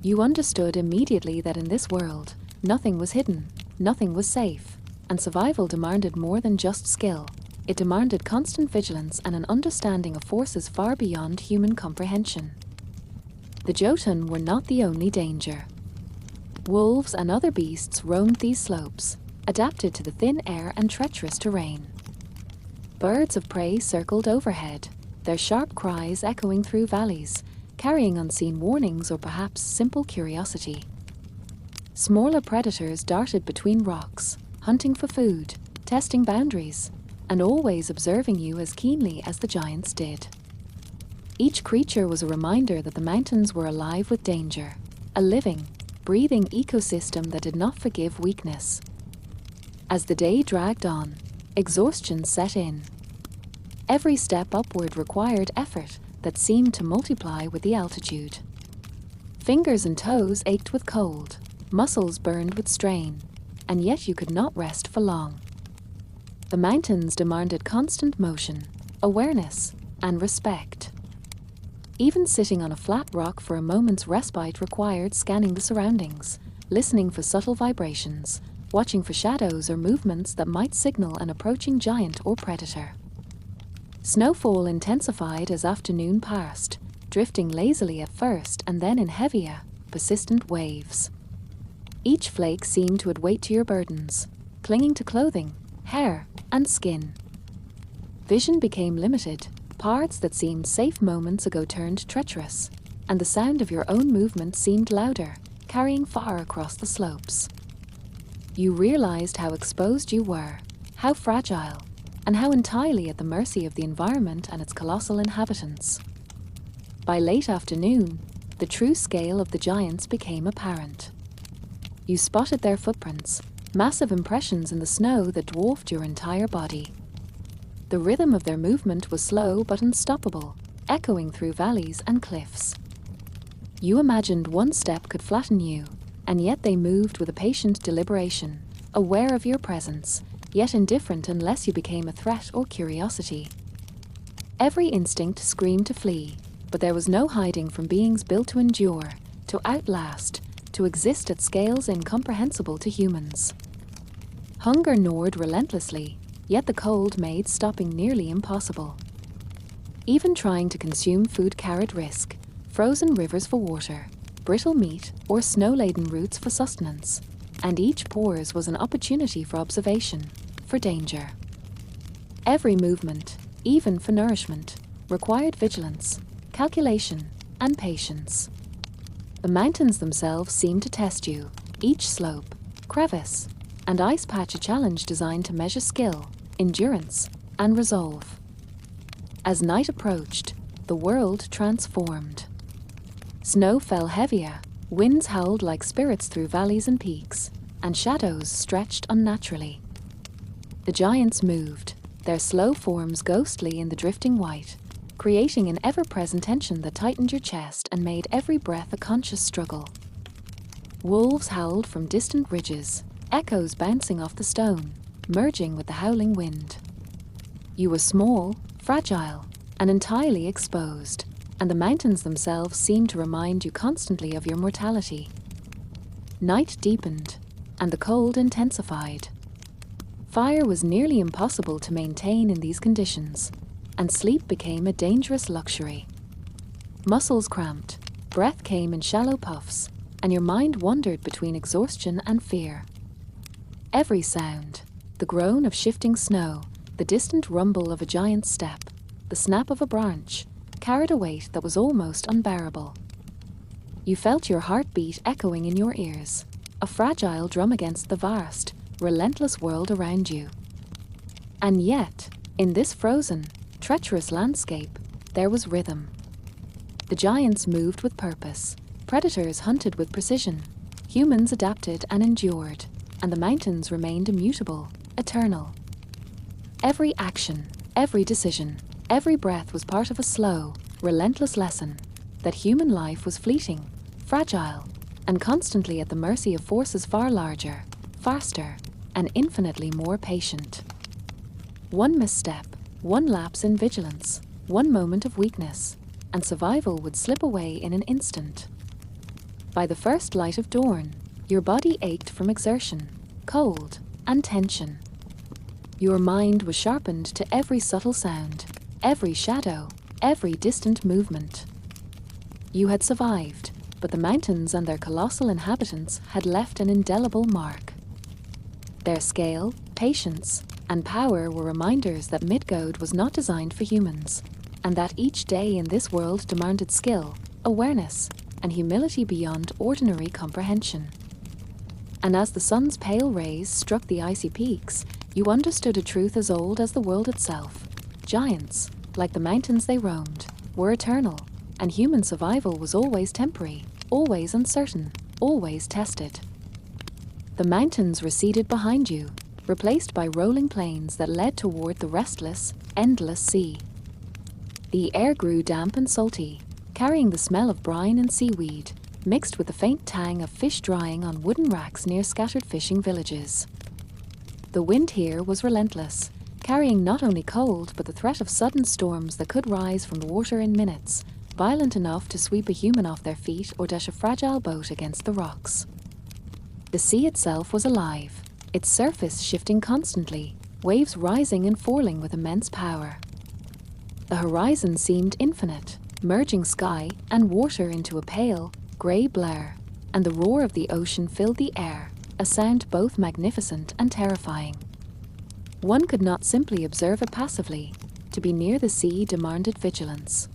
You understood immediately that in this world, nothing was hidden, nothing was safe, and survival demanded more than just skill. It demanded constant vigilance and an understanding of forces far beyond human comprehension. The Jotun were not the only danger. Wolves and other beasts roamed these slopes, adapted to the thin air and treacherous terrain. Birds of prey circled overhead, their sharp cries echoing through valleys, carrying unseen warnings or perhaps simple curiosity. Smaller predators darted between rocks, hunting for food, testing boundaries, and always observing you as keenly as the giants did. Each creature was a reminder that the mountains were alive with danger, a living, breathing ecosystem that did not forgive weakness. As the day dragged on, exhaustion set in. Every step upward required effort that seemed to multiply with the altitude. Fingers and toes ached with cold, muscles burned with strain, and yet you could not rest for long. The mountains demanded constant motion, awareness, and respect. Even sitting on a flat rock for a moment's respite required scanning the surroundings, listening for subtle vibrations, watching for shadows or movements that might signal an approaching giant or predator. Snowfall intensified as afternoon passed, drifting lazily at first and then in heavier, persistent waves. Each flake seemed to add weight to your burdens, clinging to clothing, hair, and skin. Vision became limited, parts that seemed safe moments ago turned treacherous, and the sound of your own movement seemed louder, carrying far across the slopes. You realized how exposed you were, how fragile, and how entirely at the mercy of the environment and its colossal inhabitants. By late afternoon, the true scale of the giants became apparent. You spotted their footprints, massive impressions in the snow that dwarfed your entire body. The rhythm of their movement was slow but unstoppable, echoing through valleys and cliffs. You imagined one step could flatten you, and yet they moved with a patient deliberation, aware of your presence, yet indifferent unless you became a threat or curiosity. Every instinct screamed to flee, but there was no hiding from beings built to endure, to outlast, to exist at scales incomprehensible to humans. Hunger gnawed relentlessly, yet the cold made stopping nearly impossible. Even trying to consume food carried risk, frozen rivers for water, brittle meat, or snow-laden roots for sustenance, and each pause was an opportunity for observation, for danger. Every movement, even for nourishment, required vigilance, calculation, and patience. The mountains themselves seemed to test you, each slope, crevice, and Ice Patch a challenge designed to measure skill, endurance, and resolve. As night approached, the world transformed. Snow fell heavier, winds howled like spirits through valleys and peaks, and shadows stretched unnaturally. The giants moved, their slow forms ghostly in the drifting white, creating an ever-present tension that tightened your chest and made every breath a conscious struggle. Wolves howled from distant ridges, echoes bouncing off the stone, merging with the howling wind. You were small, fragile, and entirely exposed, and the mountains themselves seemed to remind you constantly of your mortality. Night deepened, and the cold intensified. Fire was nearly impossible to maintain in these conditions, and sleep became a dangerous luxury. Muscles cramped, breath came in shallow puffs, and your mind wandered between exhaustion and fear. Every sound, the groan of shifting snow, the distant rumble of a giant's step, the snap of a branch, carried a weight that was almost unbearable. You felt your heartbeat echoing in your ears, a fragile drum against the vast, relentless world around you. And yet, in this frozen, treacherous landscape, there was rhythm. The giants moved with purpose, predators hunted with precision, humans adapted and endured, and the mountains remained immutable, eternal. Every action, every decision, every breath was part of a slow, relentless lesson that human life was fleeting, fragile, and constantly at the mercy of forces far larger, faster, and infinitely more patient. One misstep, one lapse in vigilance, one moment of weakness, and survival would slip away in an instant. By the first light of dawn, your body ached from exertion, cold, and tension. Your mind was sharpened to every subtle sound, every shadow, every distant movement. You had survived, but the mountains and their colossal inhabitants had left an indelible mark. Their scale, patience, and power were reminders that Midgard was not designed for humans, and that each day in this world demanded skill, awareness, and humility beyond ordinary comprehension. And as the sun's pale rays struck the icy peaks, you understood a truth as old as the world itself. Giants, like the mountains they roamed, were eternal, and human survival was always temporary, always uncertain, always tested. The mountains receded behind you, replaced by rolling plains that led toward the restless, endless sea. The air grew damp and salty, carrying the smell of brine and seaweed, mixed with the faint tang of fish drying on wooden racks near scattered fishing villages. The wind here was relentless, carrying not only cold but the threat of sudden storms that could rise from the water in minutes, violent enough to sweep a human off their feet or dash a fragile boat against the rocks. The sea itself was alive, its surface shifting constantly, waves rising and falling with immense power. The horizon seemed infinite, merging sky and water into a pale, grey blur, and the roar of the ocean filled the air, a sound both magnificent and terrifying. One could not simply observe it passively. To be near the sea demanded vigilance.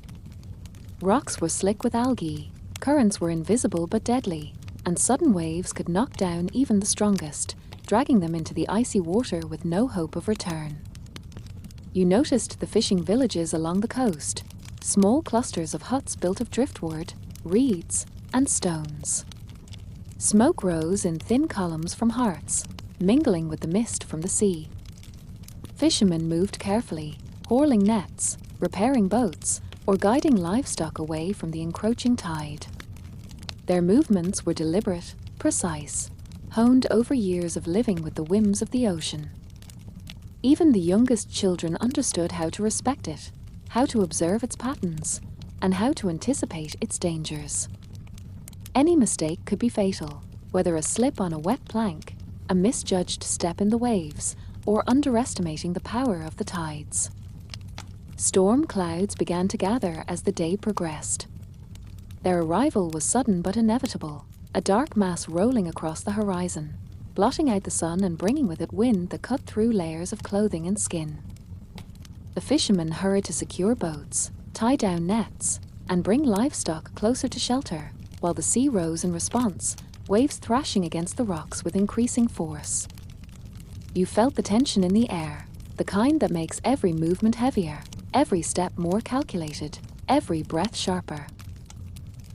Rocks were slick with algae, currents were invisible but deadly, and sudden waves could knock down even the strongest, dragging them into the icy water with no hope of return. You noticed the fishing villages along the coast, small clusters of huts built of driftwood, reeds, and stones. Smoke rose in thin columns from hearths, mingling with the mist from the sea. Fishermen moved carefully, hauling nets, repairing boats, or guiding livestock away from the encroaching tide. Their movements were deliberate, precise, honed over years of living with the whims of the ocean. Even the youngest children understood how to respect it, how to observe its patterns, and how to anticipate its dangers. Any mistake could be fatal, whether a slip on a wet plank, a misjudged step in the waves, or underestimating the power of the tides. Storm clouds began to gather as the day progressed. Their arrival was sudden but inevitable, a dark mass rolling across the horizon, blotting out the sun and bringing with it wind that cut through layers of clothing and skin. The fishermen hurried to secure boats, tie down nets, and bring livestock closer to shelter, while the sea rose in response, waves thrashing against the rocks with increasing force. You felt the tension in the air, the kind that makes every movement heavier, every step more calculated, every breath sharper.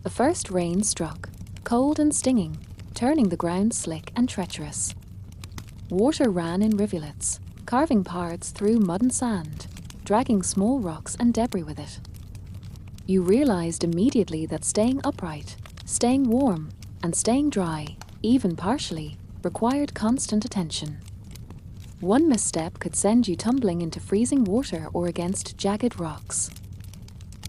The first rain struck, cold and stinging, turning the ground slick and treacherous. Water ran in rivulets, carving paths through mud and sand, dragging small rocks and debris with it. You realized immediately that staying upright, staying warm, and staying dry, even partially, required constant attention. One misstep could send you tumbling into freezing water or against jagged rocks.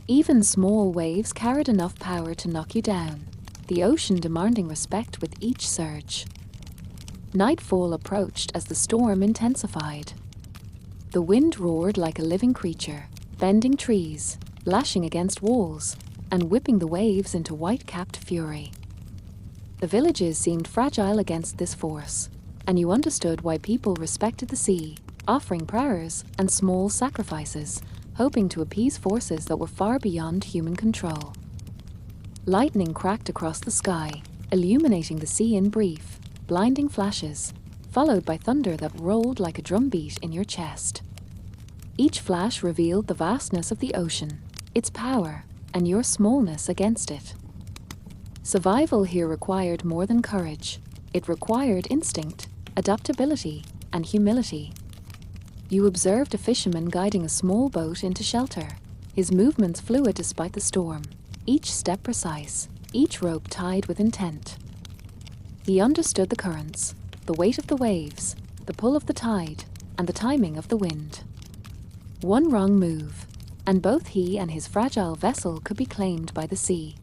Even small waves carried enough power to knock you down, the ocean demanding respect with each surge. Nightfall approached as the storm intensified. The wind roared like a living creature, bending trees, lashing against walls, and whipping the waves into white-capped fury. The villages seemed fragile against this force, and you understood why people respected the sea, offering prayers and small sacrifices, hoping to appease forces that were far beyond human control. Lightning cracked across the sky, illuminating the sea in brief, blinding flashes, followed by thunder that rolled like a drumbeat in your chest. Each flash revealed the vastness of the ocean, its power, and your smallness against it. Survival here required more than courage. It required instinct, adaptability, and humility. You observed a fisherman guiding a small boat into shelter, his movements fluid despite the storm, each step precise, each rope tied with intent. He understood the currents, the weight of the waves, the pull of the tide, and the timing of the wind. One wrong move, and both he and his fragile vessel could be claimed by the sea.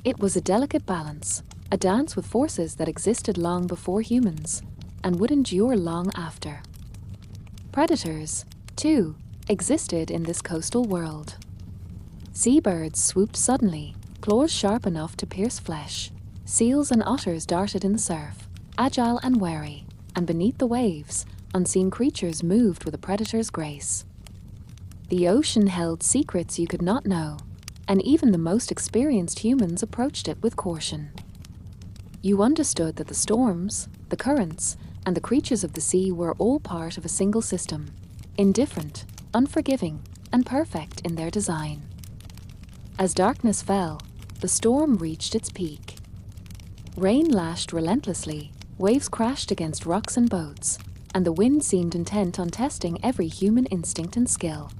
It was a delicate balance, a dance with forces that existed long before humans, and would endure long after. Predators, too, existed in this coastal world. Seabirds swooped suddenly, claws sharp enough to pierce flesh. Seals and otters darted in the surf, agile and wary, and beneath the waves, unseen creatures moved with a predator's grace. The ocean held secrets you could not know, and even the most experienced humans approached it with caution. You understood that the storms, the currents, and the creatures of the sea were all part of a single system, indifferent, unforgiving, and perfect in their design. As darkness fell, the storm reached its peak. Rain lashed relentlessly, waves crashed against rocks and boats, and the wind seemed intent on testing every human instinct and skill.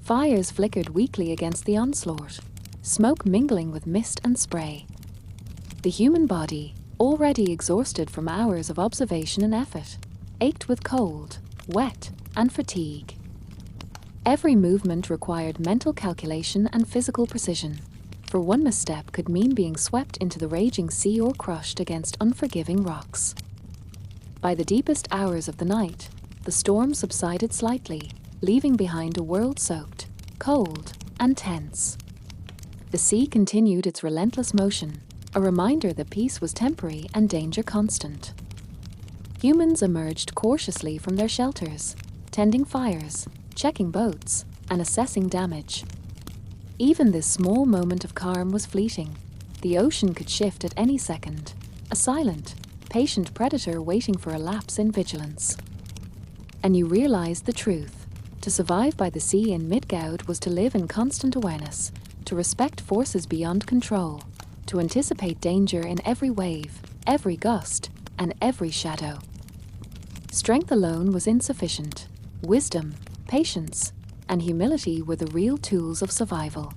Fires flickered weakly against the onslaught, smoke mingling with mist and spray. The human body, already exhausted from hours of observation and effort, ached with cold, wet, and fatigue. Every movement required mental calculation and physical precision, for one misstep could mean being swept into the raging sea or crushed against unforgiving rocks. By the deepest hours of the night, the storm subsided slightly, leaving behind a world soaked, cold, and tense. The sea continued its relentless motion, a reminder that peace was temporary and danger constant. Humans emerged cautiously from their shelters, tending fires, checking boats, and assessing damage. Even this small moment of calm was fleeting. The ocean could shift at any second, a silent, patient predator waiting for a lapse in vigilance. And you realized the truth. To survive by the sea in Midgard was to live in constant awareness, to respect forces beyond control, to anticipate danger in every wave, every gust, and every shadow. Strength alone was insufficient. Wisdom, patience, and humility were the real tools of survival.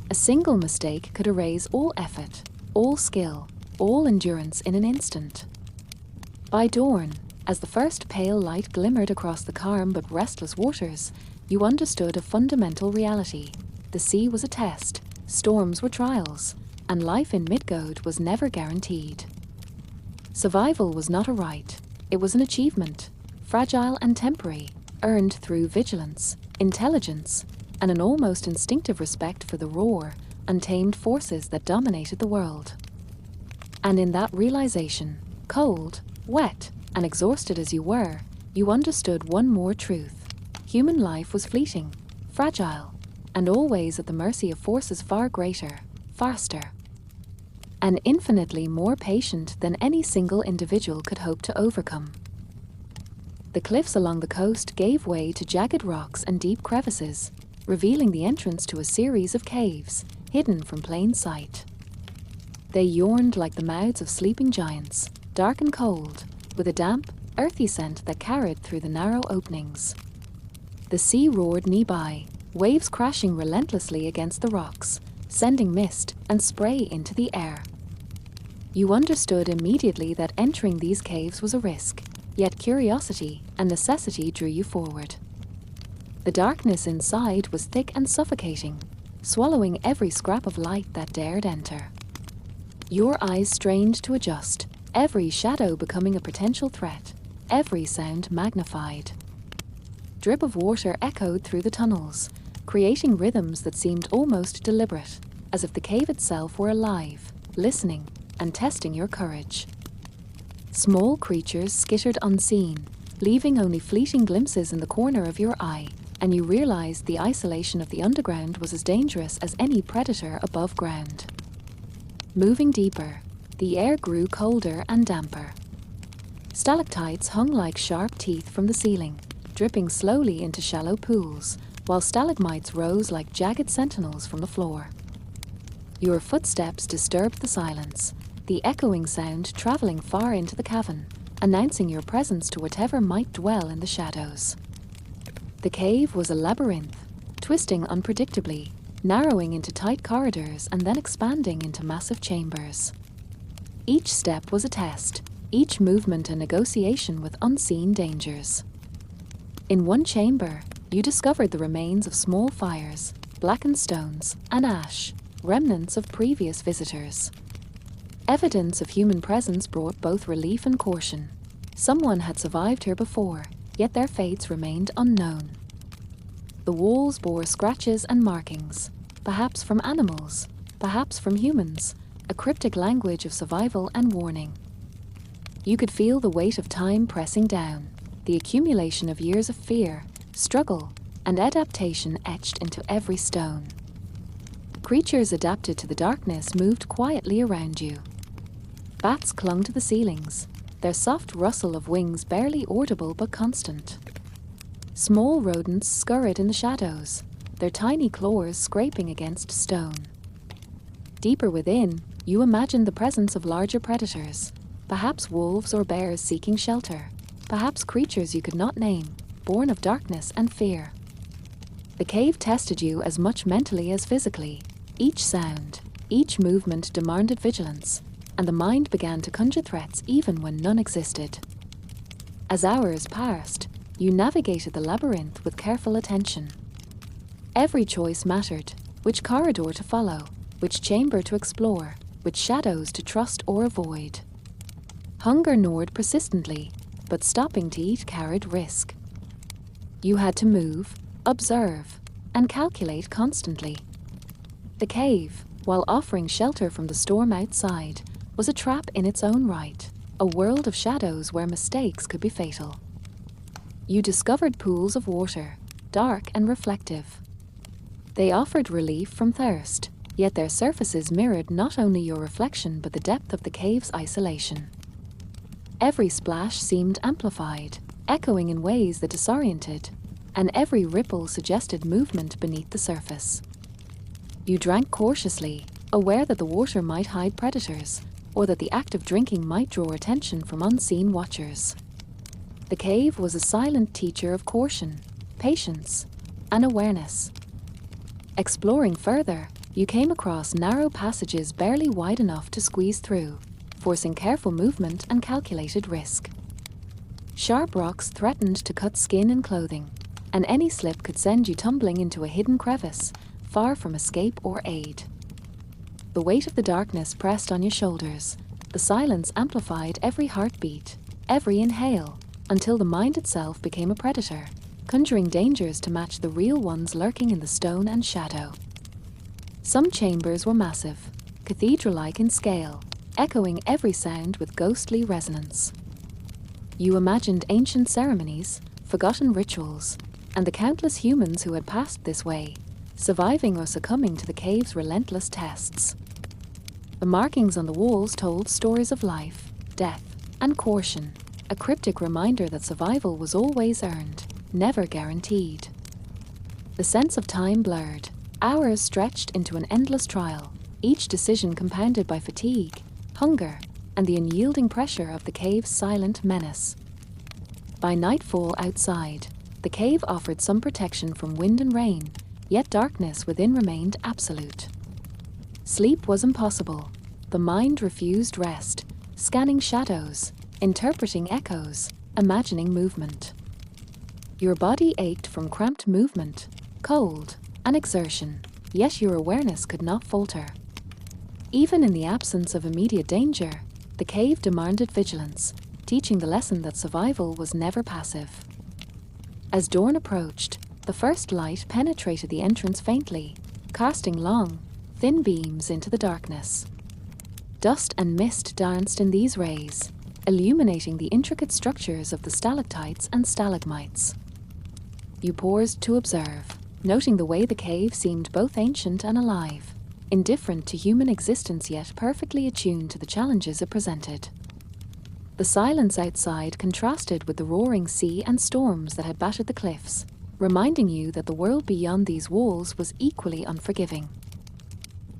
A single mistake could erase all effort, all skill, all endurance in an instant. By dawn, as the first pale light glimmered across the calm but restless waters, you understood a fundamental reality. The sea was a test, storms were trials, and life in Midgard was never guaranteed. Survival was not a right, it was an achievement, fragile and temporary, earned through vigilance, intelligence, and an almost instinctive respect for the raw, untamed forces that dominated the world. And in that realization, cold, wet, and exhausted as you were, you understood one more truth. Human life was fleeting, fragile, and always at the mercy of forces far greater, faster, and infinitely more patient than any single individual could hope to overcome. The cliffs along the coast gave way to jagged rocks and deep crevices, revealing the entrance to a series of caves, hidden from plain sight. They yawned like the mouths of sleeping giants, dark and cold, with a damp, earthy scent that carried through the narrow openings. The sea roared nearby, waves crashing relentlessly against the rocks, sending mist and spray into the air. You understood immediately that entering these caves was a risk, yet curiosity and necessity drew you forward. The darkness inside was thick and suffocating, swallowing every scrap of light that dared enter. Your eyes strained to adjust, every shadow becoming a potential threat, every sound magnified. Drip of water echoed through the tunnels, creating rhythms that seemed almost deliberate, as if the cave itself were alive, listening, and testing your courage. Small creatures skittered unseen, leaving only fleeting glimpses in the corner of your eye, and you realized the isolation of the underground was as dangerous as any predator above ground. Moving deeper, the air grew colder and damper. Stalactites hung like sharp teeth from the ceiling, dripping slowly into shallow pools, while stalagmites rose like jagged sentinels from the floor. Your footsteps disturbed the silence, the echoing sound traveling far into the cavern, announcing your presence to whatever might dwell in the shadows. The cave was a labyrinth, twisting unpredictably, narrowing into tight corridors and then expanding into massive chambers. Each step was a test, each movement a negotiation with unseen dangers. In one chamber, you discovered the remains of small fires, blackened stones, and ash, remnants of previous visitors. Evidence of human presence brought both relief and caution. Someone had survived here before, yet their fates remained unknown. The walls bore scratches and markings, perhaps from animals, perhaps from humans, a cryptic language of survival and warning. You could feel the weight of time pressing down, the accumulation of years of fear, struggle, and adaptation etched into every stone. Creatures adapted to the darkness moved quietly around you. Bats clung to the ceilings, their soft rustle of wings barely audible but constant. Small rodents scurried in the shadows, their tiny claws scraping against stone. Deeper within, you imagined the presence of larger predators, perhaps wolves or bears seeking shelter, perhaps creatures you could not name, born of darkness and fear. The cave tested you as much mentally as physically. Each sound, each movement demanded vigilance, and the mind began to conjure threats even when none existed. As hours passed, you navigated the labyrinth with careful attention. Every choice mattered, which corridor to follow, which chamber to explore, which shadows to trust or avoid. Hunger gnawed persistently, but stopping to eat carried risk. You had to move, observe, and calculate constantly. The cave, while offering shelter from the storm outside, was a trap in its own right, a world of shadows where mistakes could be fatal. You discovered pools of water, dark and reflective. They offered relief from thirst, yet their surfaces mirrored not only your reflection but the depth of the cave's isolation. Every splash seemed amplified, echoing in ways that disoriented, and every ripple suggested movement beneath the surface. You drank cautiously, aware that the water might hide predators, or that the act of drinking might draw attention from unseen watchers. The cave was a silent teacher of caution, patience, and awareness. Exploring further, you came across narrow passages barely wide enough to squeeze through, forcing careful movement and calculated risk. Sharp rocks threatened to cut skin and clothing, and any slip could send you tumbling into a hidden crevice, far from escape or aid. The weight of the darkness pressed on your shoulders. The silence amplified every heartbeat, every inhale, until the mind itself became a predator, conjuring dangers to match the real ones lurking in the stone and shadow. Some chambers were massive, cathedral-like in scale, echoing every sound with ghostly resonance. You imagined ancient ceremonies, forgotten rituals, and the countless humans who had passed this way, surviving or succumbing to the cave's relentless tests. The markings on the walls told stories of life, death, and caution, a cryptic reminder that survival was always earned, never guaranteed. The sense of time blurred, hours stretched into an endless trial, each decision compounded by fatigue, hunger, and the unyielding pressure of the cave's silent menace. By nightfall outside, the cave offered some protection from wind and rain, yet darkness within remained absolute. Sleep was impossible. The mind refused rest, scanning shadows, interpreting echoes, imagining movement. Your body ached from cramped movement, cold, and exertion, yet your awareness could not falter. Even in the absence of immediate danger, the cave demanded vigilance, teaching the lesson that survival was never passive. As dawn approached, the first light penetrated the entrance faintly, casting long, thin beams into the darkness. Dust and mist danced in these rays, illuminating the intricate structures of the stalactites and stalagmites. You paused to observe, noting the way the cave seemed both ancient and alive, indifferent to human existence yet perfectly attuned to the challenges it presented. The silence outside contrasted with the roaring sea and storms that had battered the cliffs, reminding you that the world beyond these walls was equally unforgiving.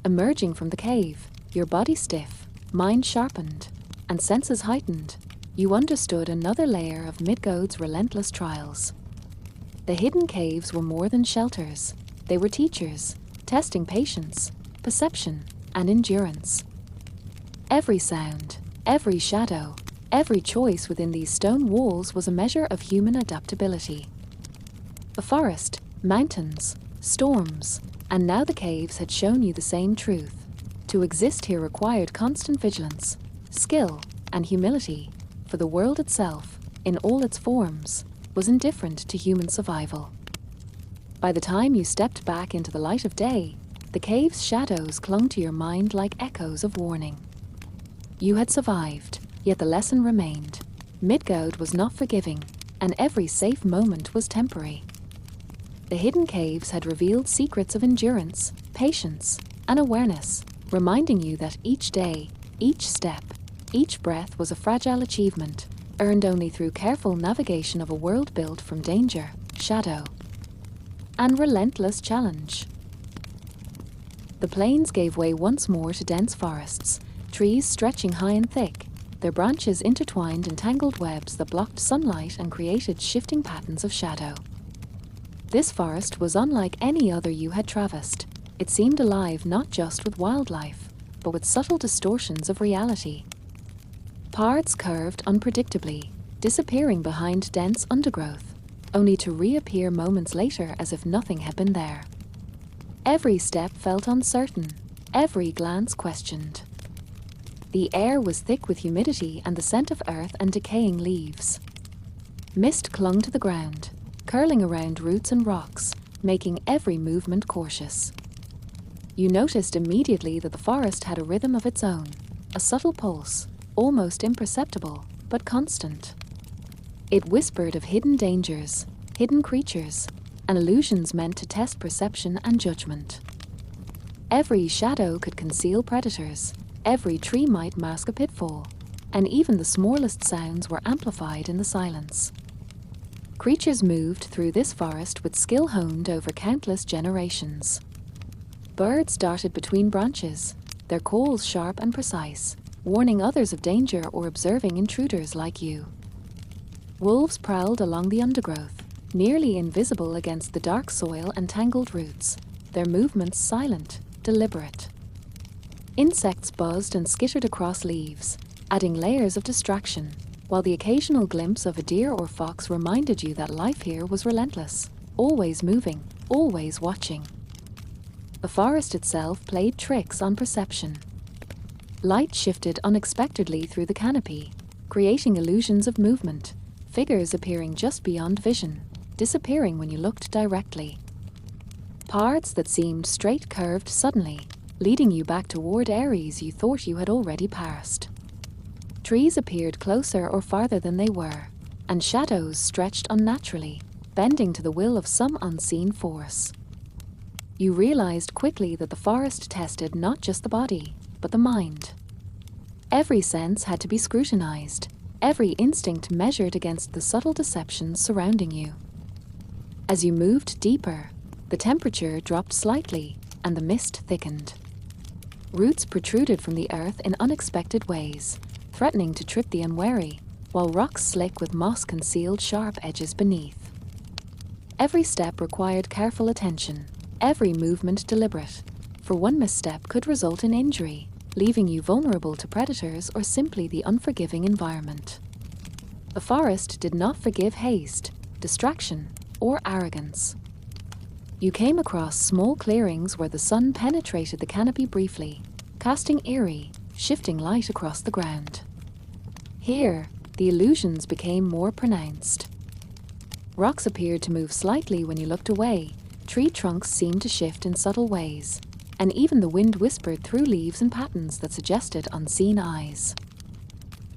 Emerging from the cave, your body stiff, mind sharpened, and senses heightened, you understood another layer of Midgard's relentless trials. The hidden caves were more than shelters. They were teachers, testing patience, perception, and endurance. Every sound, every shadow, every choice within these stone walls was a measure of human adaptability. The forest, mountains, storms, and now the caves had shown you the same truth. To exist here required constant vigilance, skill, and humility, for the world itself, in all its forms, was indifferent to human survival. By the time you stepped back into the light of day, the cave's shadows clung to your mind like echoes of warning. You had survived, yet the lesson remained. Midgard was not forgiving, and every safe moment was temporary. The hidden caves had revealed secrets of endurance, patience, and awareness, reminding you that each day, each step, each breath was a fragile achievement, earned only through careful navigation of a world built from danger, shadow, and relentless challenge. The plains gave way once more to dense forests, trees stretching high and thick, their branches intertwined in tangled webs that blocked sunlight and created shifting patterns of shadow. This forest was unlike any other you had traversed. It seemed alive not just with wildlife, but with subtle distortions of reality. Paths curved unpredictably, disappearing behind dense undergrowth, only to reappear moments later as if nothing had been there. Every step felt uncertain, every glance questioned. The air was thick with humidity and the scent of earth and decaying leaves. Mist clung to the ground, curling around roots and rocks, making every movement cautious. You noticed immediately that the forest had a rhythm of its own, a subtle pulse, almost imperceptible, but constant. It whispered of hidden dangers, hidden creatures, and illusions meant to test perception and judgment. Every shadow could conceal predators, every tree might mask a pitfall, and even the smallest sounds were amplified in the silence. Creatures moved through this forest with skill honed over countless generations. Birds darted between branches, their calls sharp and precise, warning others of danger or observing intruders like you. Wolves prowled along the undergrowth, nearly invisible against the dark soil and tangled roots, their movements silent, deliberate. Insects buzzed and skittered across leaves, adding layers of distraction, while the occasional glimpse of a deer or fox reminded you that life here was relentless, always moving, always watching. The forest itself played tricks on perception. Light shifted unexpectedly through the canopy, creating illusions of movement, figures appearing just beyond vision, disappearing when you looked directly. Paths that seemed straight curved suddenly, leading you back toward areas you thought you had already passed. Trees appeared closer or farther than they were, and shadows stretched unnaturally, bending to the will of some unseen force. You realized quickly that the forest tested not just the body, but the mind. Every sense had to be scrutinized, every instinct measured against the subtle deceptions surrounding you. As you moved deeper, the temperature dropped slightly and the mist thickened. Roots protruded from the earth in unexpected ways, threatening to trip the unwary, while rocks slick with moss concealed sharp edges beneath. Every step required careful attention, every movement deliberate, for one misstep could result in injury, leaving you vulnerable to predators or simply the unforgiving environment. The forest did not forgive haste, distraction, or arrogance. You came across small clearings where the sun penetrated the canopy briefly, casting eerie, shifting light across the ground. Here, the illusions became more pronounced. Rocks appeared to move slightly when you looked away, tree trunks seemed to shift in subtle ways, and even the wind whispered through leaves in patterns that suggested unseen eyes.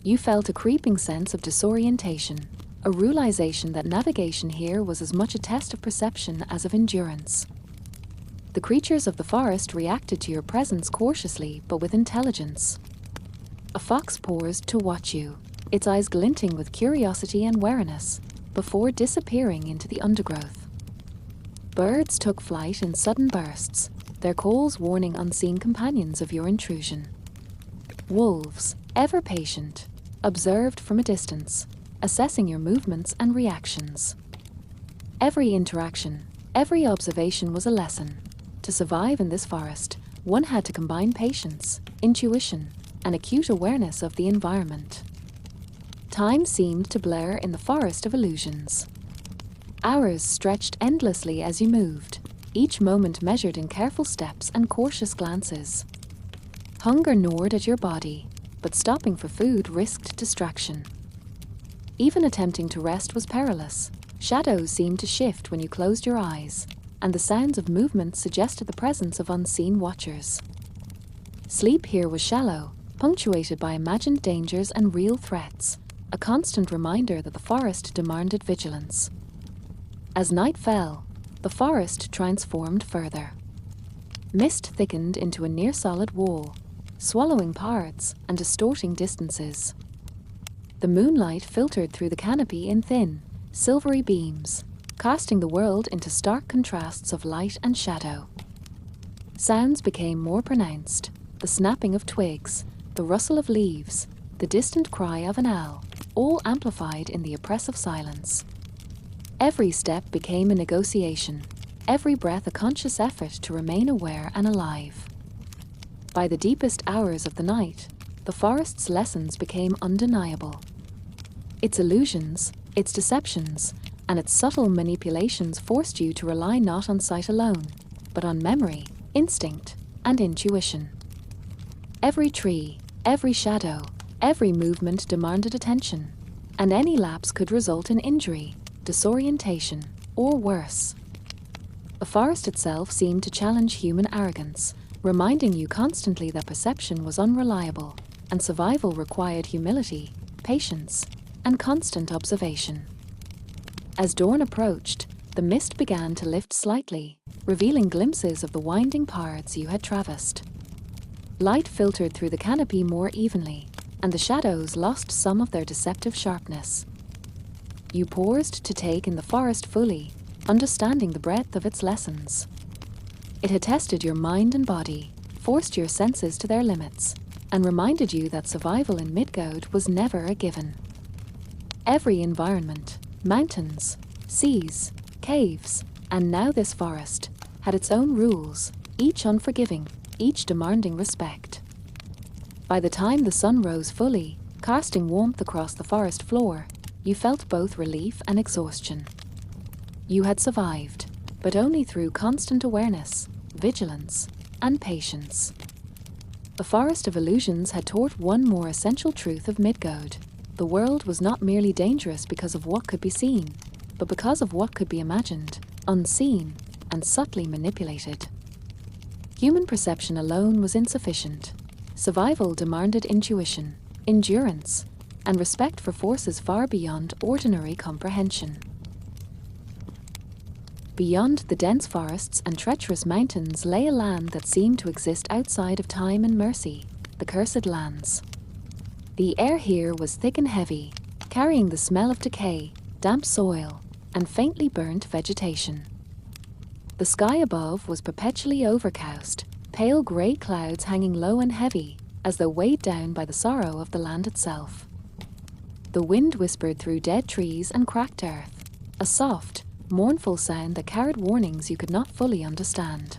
You felt a creeping sense of disorientation, a realization that navigation here was as much a test of perception as of endurance. The creatures of the forest reacted to your presence cautiously but with intelligence. A fox paused to watch you, its eyes glinting with curiosity and wariness, before disappearing into the undergrowth. Birds took flight in sudden bursts, their calls warning unseen companions of your intrusion. Wolves, ever patient, observed from a distance, assessing your movements and reactions. Every interaction, every observation was a lesson. To survive in this forest, one had to combine patience, intuition, and acute awareness of the environment. Time seemed to blur in the forest of illusions. Hours stretched endlessly as you moved, each moment measured in careful steps and cautious glances. Hunger gnawed at your body, but stopping for food risked distraction. Even attempting to rest was perilous. Shadows seemed to shift when you closed your eyes, and the sounds of movement suggested the presence of unseen watchers. Sleep here was shallow, punctuated by imagined dangers and real threats, a constant reminder that the forest demanded vigilance. As night fell, the forest transformed further. Mist thickened into a near-solid wall, swallowing parts and distorting distances. The moonlight filtered through the canopy in thin, silvery beams, casting the world into stark contrasts of light and shadow. Sounds became more pronounced, the snapping of twigs, the rustle of leaves, the distant cry of an owl, all amplified in the oppressive silence. Every step became a negotiation, every breath a conscious effort to remain aware and alive. By the deepest hours of the night, the forest's lessons became undeniable. Its illusions, its deceptions, and its subtle manipulations forced you to rely not on sight alone, but on memory, instinct, and intuition. Every tree, every shadow, every movement demanded attention, and any lapse could result in injury, disorientation, or worse. The forest itself seemed to challenge human arrogance, reminding you constantly that perception was unreliable, and survival required humility, patience, and constant observation. As dawn approached, the mist began to lift slightly, revealing glimpses of the winding paths you had traversed. Light filtered through the canopy more evenly, and the shadows lost some of their deceptive sharpness. You paused to take in the forest fully, understanding the breadth of its lessons. It had tested your mind and body, forced your senses to their limits, and reminded you that survival in Midgard was never a given. Every environment, mountains, seas, caves, and now this forest, had its own rules, each unforgiving, each demanding respect. By the time the sun rose fully, casting warmth across the forest floor, you felt both relief and exhaustion. You had survived, but only through constant awareness, vigilance, and patience. The Forest of Illusions had taught one more essential truth of Midgard. The world was not merely dangerous because of what could be seen, but because of what could be imagined, unseen, and subtly manipulated. Human perception alone was insufficient. Survival demanded intuition, endurance, and respect for forces far beyond ordinary comprehension. Beyond the dense forests and treacherous mountains lay a land that seemed to exist outside of time and mercy, the Cursed Lands. The air here was thick and heavy, carrying the smell of decay, damp soil, and faintly burnt vegetation. The sky above was perpetually overcast, pale grey clouds hanging low and heavy, as though weighed down by the sorrow of the land itself. The wind whispered through dead trees and cracked earth, a soft, mournful sound that carried warnings you could not fully understand.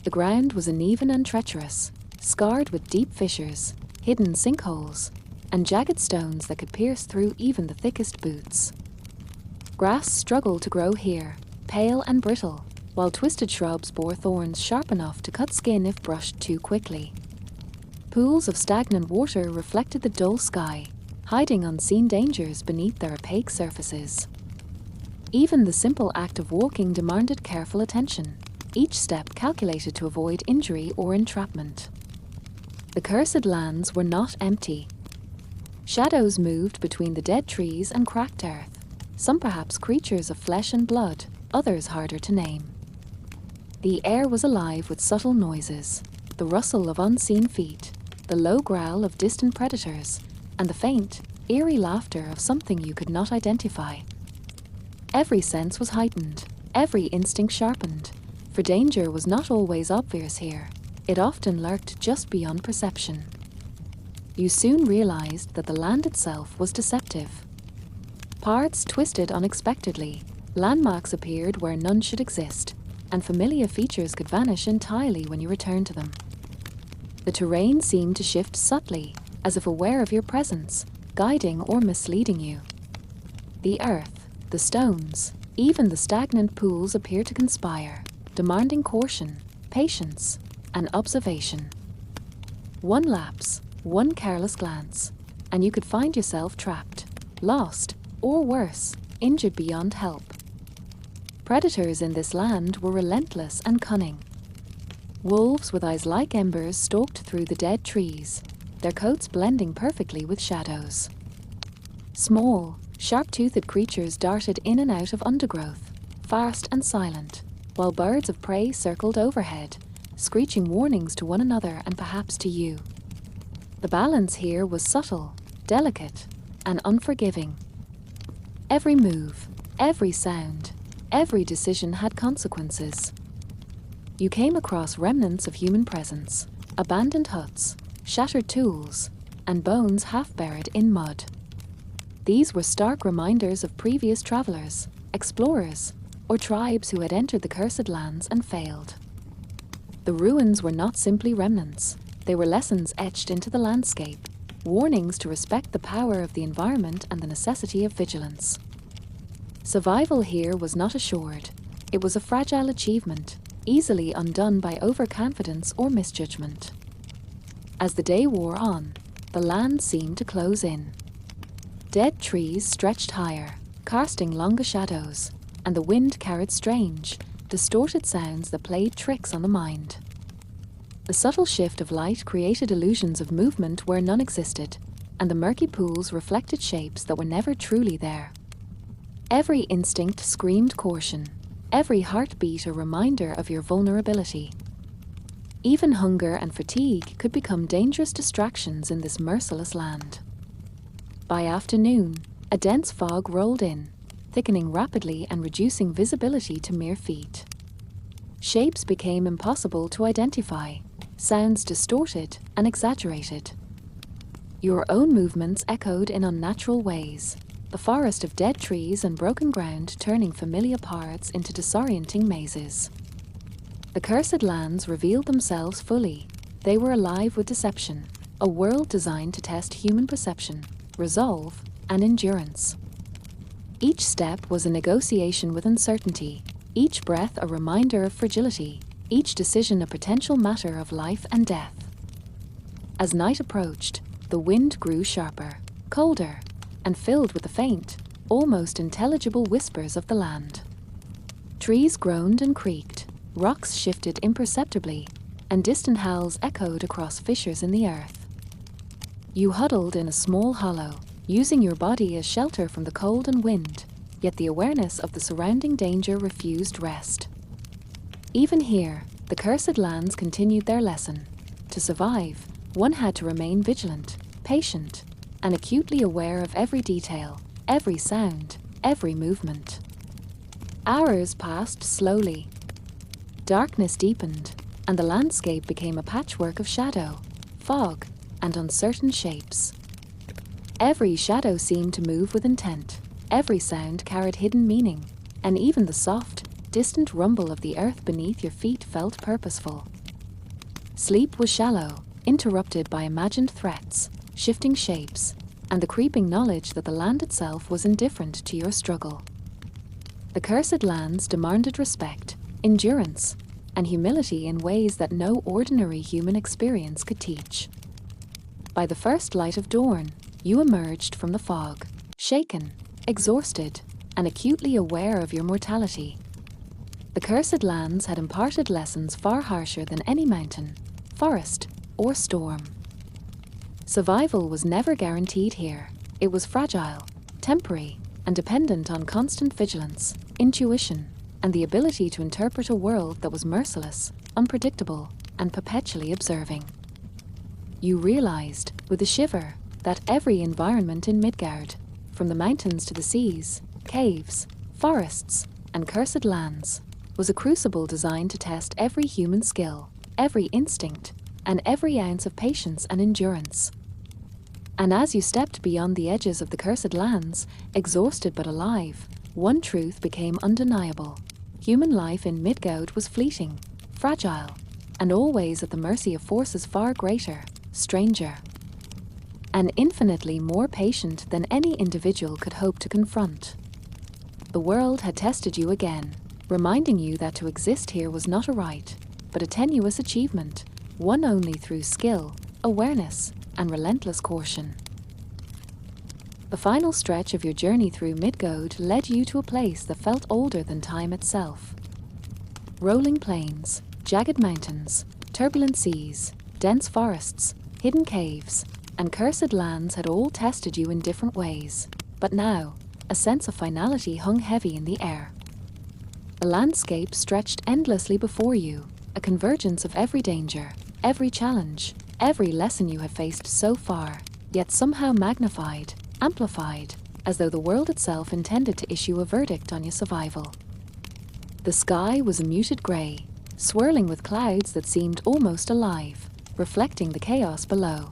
The ground was uneven and treacherous, scarred with deep fissures, hidden sinkholes, and jagged stones that could pierce through even the thickest boots. Grass struggled to grow here, pale and brittle, while twisted shrubs bore thorns sharp enough to cut skin if brushed too quickly. Pools of stagnant water reflected the dull sky, hiding unseen dangers beneath their opaque surfaces. Even the simple act of walking demanded careful attention, each step calculated to avoid injury or entrapment. The cursed lands were not empty. Shadows moved between the dead trees and cracked earth, some perhaps creatures of flesh and blood, others harder to name. The air was alive with subtle noises, the rustle of unseen feet, the low growl of distant predators, and the faint, eerie laughter of something you could not identify. Every sense was heightened, every instinct sharpened, for danger was not always obvious here. It often lurked just beyond perception. You soon realized that the land itself was deceptive. Paths twisted unexpectedly, landmarks appeared where none should exist, and familiar features could vanish entirely when you returned to them. The terrain seemed to shift subtly, as if aware of your presence, guiding or misleading you. The earth, the stones, even the stagnant pools appeared to conspire, demanding caution, patience, and observation. One lapse, one careless glance, and you could find yourself trapped, lost, or worse, injured beyond help. Predators in this land were relentless and cunning. Wolves with eyes like embers stalked through the dead trees, their coats blending perfectly with shadows. Small, sharp-toothed creatures darted in and out of undergrowth, fast and silent, while birds of prey circled overhead, screeching warnings to one another and perhaps to you. The balance here was subtle, delicate, and unforgiving. Every move, every sound, every decision had consequences. You came across remnants of human presence, abandoned huts, shattered tools, and bones half buried in mud. These were stark reminders of previous travelers, explorers, or tribes who had entered the cursed lands and failed. The ruins were not simply remnants, they were lessons etched into the landscape, warnings to respect the power of the environment and the necessity of vigilance. Survival here was not assured, it was a fragile achievement, easily undone by overconfidence or misjudgment. As the day wore on, the land seemed to close in. Dead trees stretched higher, casting longer shadows, and the wind carried strange, distorted sounds that played tricks on the mind. The subtle shift of light created illusions of movement where none existed, and the murky pools reflected shapes that were never truly there. Every instinct screamed caution, every heartbeat a reminder of your vulnerability. Even hunger and fatigue could become dangerous distractions in this merciless land. By afternoon, a dense fog rolled in, thickening rapidly and reducing visibility to mere feet. Shapes became impossible to identify, sounds distorted and exaggerated. Your own movements echoed in unnatural ways, the forest of dead trees and broken ground turning familiar paths into disorienting mazes. The cursed lands revealed themselves fully. They were alive with deception, a world designed to test human perception, resolve, and endurance. Each step was a negotiation with uncertainty, each breath a reminder of fragility, each decision a potential matter of life and death. As night approached, the wind grew sharper, colder, and filled with the faint, almost intelligible whispers of the land. Trees groaned and creaked, rocks shifted imperceptibly, and distant howls echoed across fissures in the earth. You huddled in a small hollow, using your body as shelter from the cold and wind, yet the awareness of the surrounding danger refused rest. Even here, the cursed lands continued their lesson. To survive, one had to remain vigilant, patient, and acutely aware of every detail, every sound, every movement. Hours passed slowly. Darkness deepened, and the landscape became a patchwork of shadow, fog, and uncertain shapes. Every shadow seemed to move with intent, every sound carried hidden meaning, and even the soft, distant rumble of the earth beneath your feet felt purposeful. Sleep was shallow, interrupted by imagined threats, shifting shapes, and the creeping knowledge that the land itself was indifferent to your struggle. The cursed lands demanded respect, endurance, and humility in ways that no ordinary human experience could teach. By the first light of dawn, you emerged from the fog, shaken, exhausted, and acutely aware of your mortality. The cursed lands had imparted lessons far harsher than any mountain, forest, or storm. Survival was never guaranteed here. It was fragile, temporary, and dependent on constant vigilance, intuition, and the ability to interpret a world that was merciless, unpredictable, and perpetually observing. You realized, with a shiver, that every environment in Midgard, from the mountains to the seas, caves, forests, and cursed lands, was a crucible designed to test every human skill, every instinct, and every ounce of patience and endurance. And as you stepped beyond the edges of the cursed lands, exhausted but alive, one truth became undeniable. Human life in Midgard was fleeting, fragile, and always at the mercy of forces far greater, stranger, and infinitely more patient than any individual could hope to confront. The world had tested you again, reminding you that to exist here was not a right, but a tenuous achievement, won only through skill, awareness, and relentless caution. The final stretch of your journey through Midgard led you to a place that felt older than time itself. Rolling plains, jagged mountains, turbulent seas, dense forests, hidden caves, and cursed lands had all tested you in different ways, but now, a sense of finality hung heavy in the air. The landscape stretched endlessly before you, a convergence of every danger, every challenge, every lesson you have faced so far, yet somehow magnified, amplified, as though the world itself intended to issue a verdict on your survival. The sky was a muted grey, swirling with clouds that seemed almost alive, reflecting the chaos below.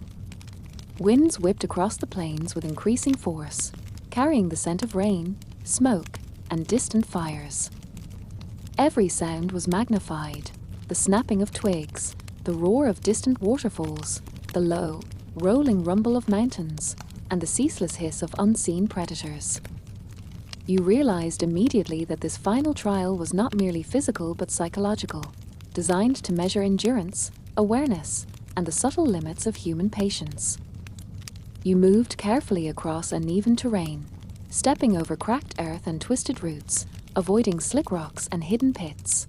Winds whipped across the plains with increasing force, carrying the scent of rain, smoke, and distant fires. Every sound was magnified, the snapping of twigs, the roar of distant waterfalls, the low, rolling rumble of mountains, and the ceaseless hiss of unseen predators. You realized immediately that this final trial was not merely physical but psychological, designed to measure endurance, awareness, and the subtle limits of human patience. You moved carefully across uneven terrain, stepping over cracked earth and twisted roots, avoiding slick rocks and hidden pits.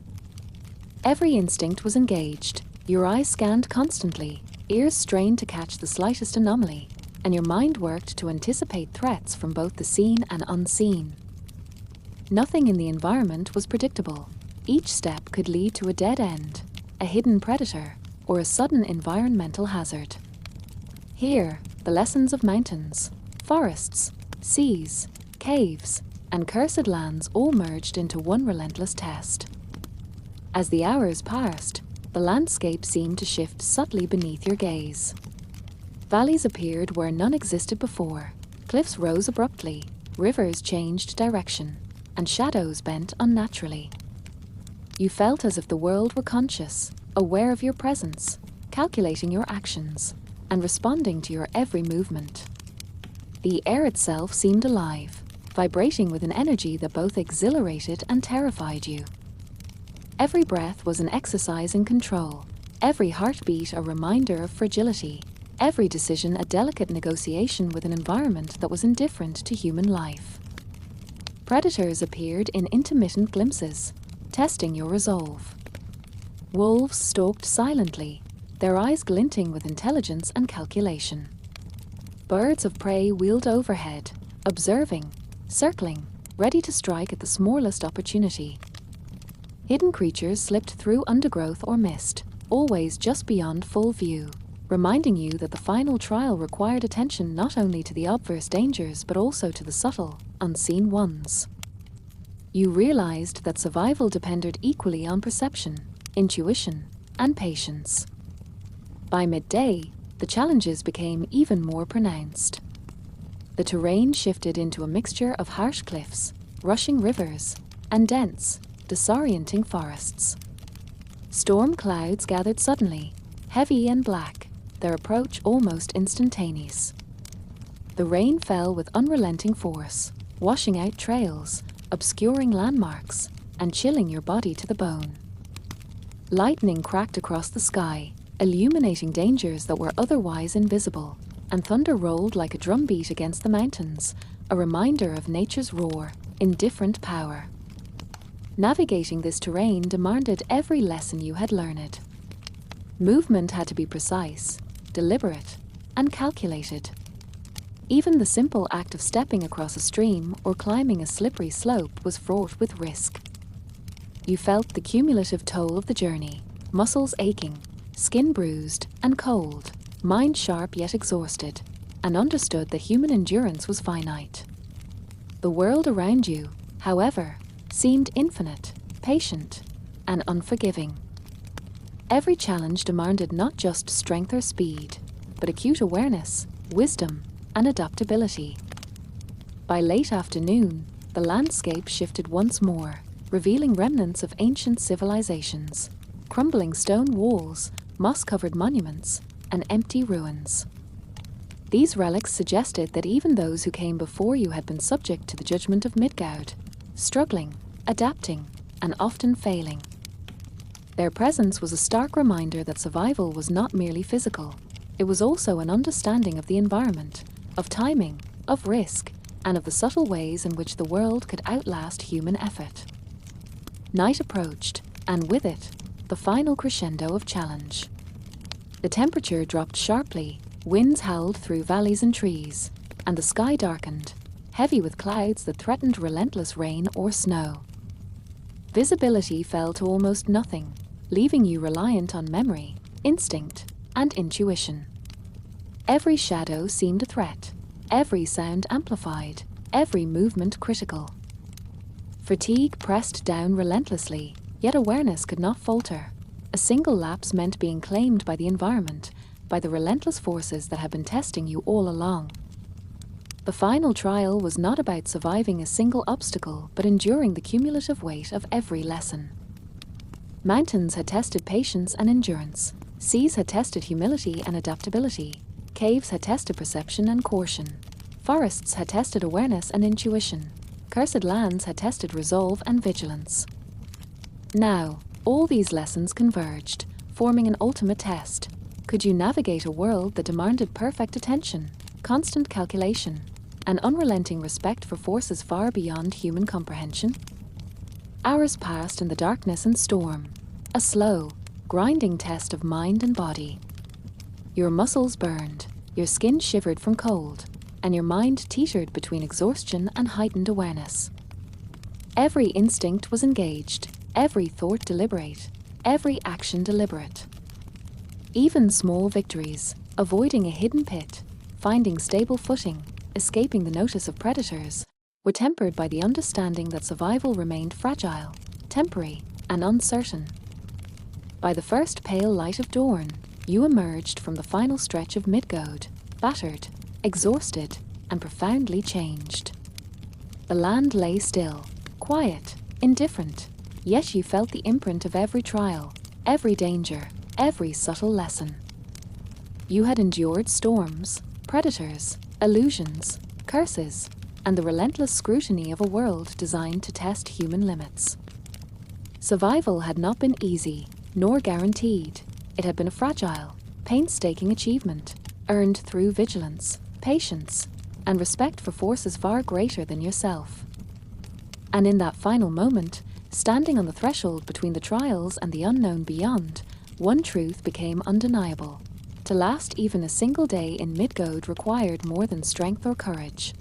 Every instinct was engaged, your eyes scanned constantly, ears strained to catch the slightest anomaly, and your mind worked to anticipate threats from both the seen and unseen. Nothing in the environment was predictable. Each step could lead to a dead end, a hidden predator, or a sudden environmental hazard. Here, the lessons of mountains, forests, seas, caves, and cursed lands all merged into one relentless test. As the hours passed, the landscape seemed to shift subtly beneath your gaze. Valleys appeared where none existed before, cliffs rose abruptly, rivers changed direction, and shadows bent unnaturally. You felt as if the world were conscious, aware of your presence, calculating your actions, and responding to your every movement. The air itself seemed alive, vibrating with an energy that both exhilarated and terrified you. Every breath was an exercise in control, every heartbeat a reminder of fragility, every decision a delicate negotiation with an environment that was indifferent to human life. Predators appeared in intermittent glimpses, testing your resolve. Wolves stalked silently, their eyes glinting with intelligence and calculation. Birds of prey wheeled overhead, observing, circling, ready to strike at the smallest opportunity. Hidden creatures slipped through undergrowth or mist, always just beyond full view, reminding you that the final trial required attention not only to the obvious dangers but also to the subtle, unseen ones. You realized that survival depended equally on perception, intuition, and patience. By midday, the challenges became even more pronounced. The terrain shifted into a mixture of harsh cliffs, rushing rivers, and dense, disorienting forests. Storm clouds gathered suddenly, heavy and black, their approach almost instantaneous. The rain fell with unrelenting force, washing out trails, obscuring landmarks, and chilling your body to the bone. Lightning cracked across the sky, illuminating dangers that were otherwise invisible, and thunder rolled like a drumbeat against the mountains, a reminder of nature's roar, indifferent power. Navigating this terrain demanded every lesson you had learned. Movement had to be precise, deliberate, and calculated. Even the simple act of stepping across a stream or climbing a slippery slope was fraught with risk. You felt the cumulative toll of the journey, muscles aching, skin bruised and cold, mind sharp yet exhausted, and understood that human endurance was finite. The world around you, however, seemed infinite, patient, and unforgiving. Every challenge demanded not just strength or speed, but acute awareness, wisdom, and adaptability. By late afternoon, the landscape shifted once more, revealing remnants of ancient civilizations, crumbling stone walls, moss-covered monuments, and empty ruins. These relics suggested that even those who came before you had been subject to the judgment of Midgard, struggling, adapting, and often failing. Their presence was a stark reminder that survival was not merely physical. It was also an understanding of the environment, of timing, of risk, and of the subtle ways in which the world could outlast human effort. Night approached, and with it, the final crescendo of challenge. The temperature dropped sharply, winds howled through valleys and trees, and the sky darkened, heavy with clouds that threatened relentless rain or snow. Visibility fell to almost nothing, leaving you reliant on memory, instinct, and intuition. Every shadow seemed a threat, every sound amplified, every movement critical. Fatigue pressed down relentlessly, yet awareness could not falter. A single lapse meant being claimed by the environment, by the relentless forces that had been testing you all along. The final trial was not about surviving a single obstacle, but enduring the cumulative weight of every lesson. Mountains had tested patience and endurance, seas had tested humility and adaptability, caves had tested perception and caution, forests had tested awareness and intuition, cursed lands had tested resolve and vigilance. Now, all these lessons converged, forming an ultimate test. Could you navigate a world that demanded perfect attention, constant calculation, and unrelenting respect for forces far beyond human comprehension? Hours passed in the darkness and storm, a slow, grinding test of mind and body. Your muscles burned, your skin shivered from cold, and your mind teetered between exhaustion and heightened awareness. Every instinct was engaged, every thought deliberate, every action deliberate. Even small victories, avoiding a hidden pit, finding stable footing, escaping the notice of predators, were tempered by the understanding that survival remained fragile, temporary, and uncertain. By the first pale light of dawn, you emerged from the final stretch of Midgard, battered, exhausted, and profoundly changed. The land lay still, quiet, indifferent, yet you felt the imprint of every trial, every danger, every subtle lesson. You had endured storms, predators, illusions, curses, and the relentless scrutiny of a world designed to test human limits. Survival had not been easy, nor guaranteed. It had been a fragile, painstaking achievement, earned through vigilance, patience, and respect for forces far greater than yourself. And in that final moment, standing on the threshold between the trials and the unknown beyond, one truth became undeniable. To last even a single day in Midgard required more than strength or courage.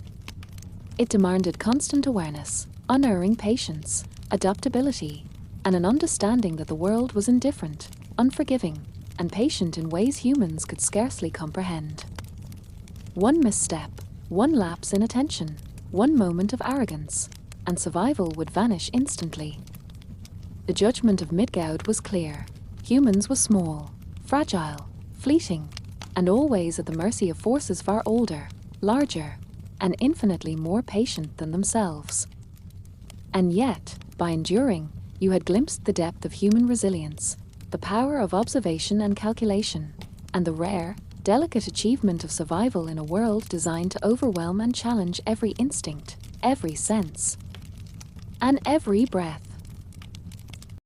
It demanded constant awareness, unerring patience, adaptability, and an understanding that the world was indifferent, unforgiving, and patient in ways humans could scarcely comprehend. One misstep, one lapse in attention, one moment of arrogance, and survival would vanish instantly. The judgment of Midgard was clear. Humans were small, fragile, fleeting, and always at the mercy of forces far older, larger, and infinitely more patient than themselves. And yet, by enduring, you had glimpsed the depth of human resilience, the power of observation and calculation, and the rare, delicate achievement of survival in a world designed to overwhelm and challenge every instinct, every sense, and every breath.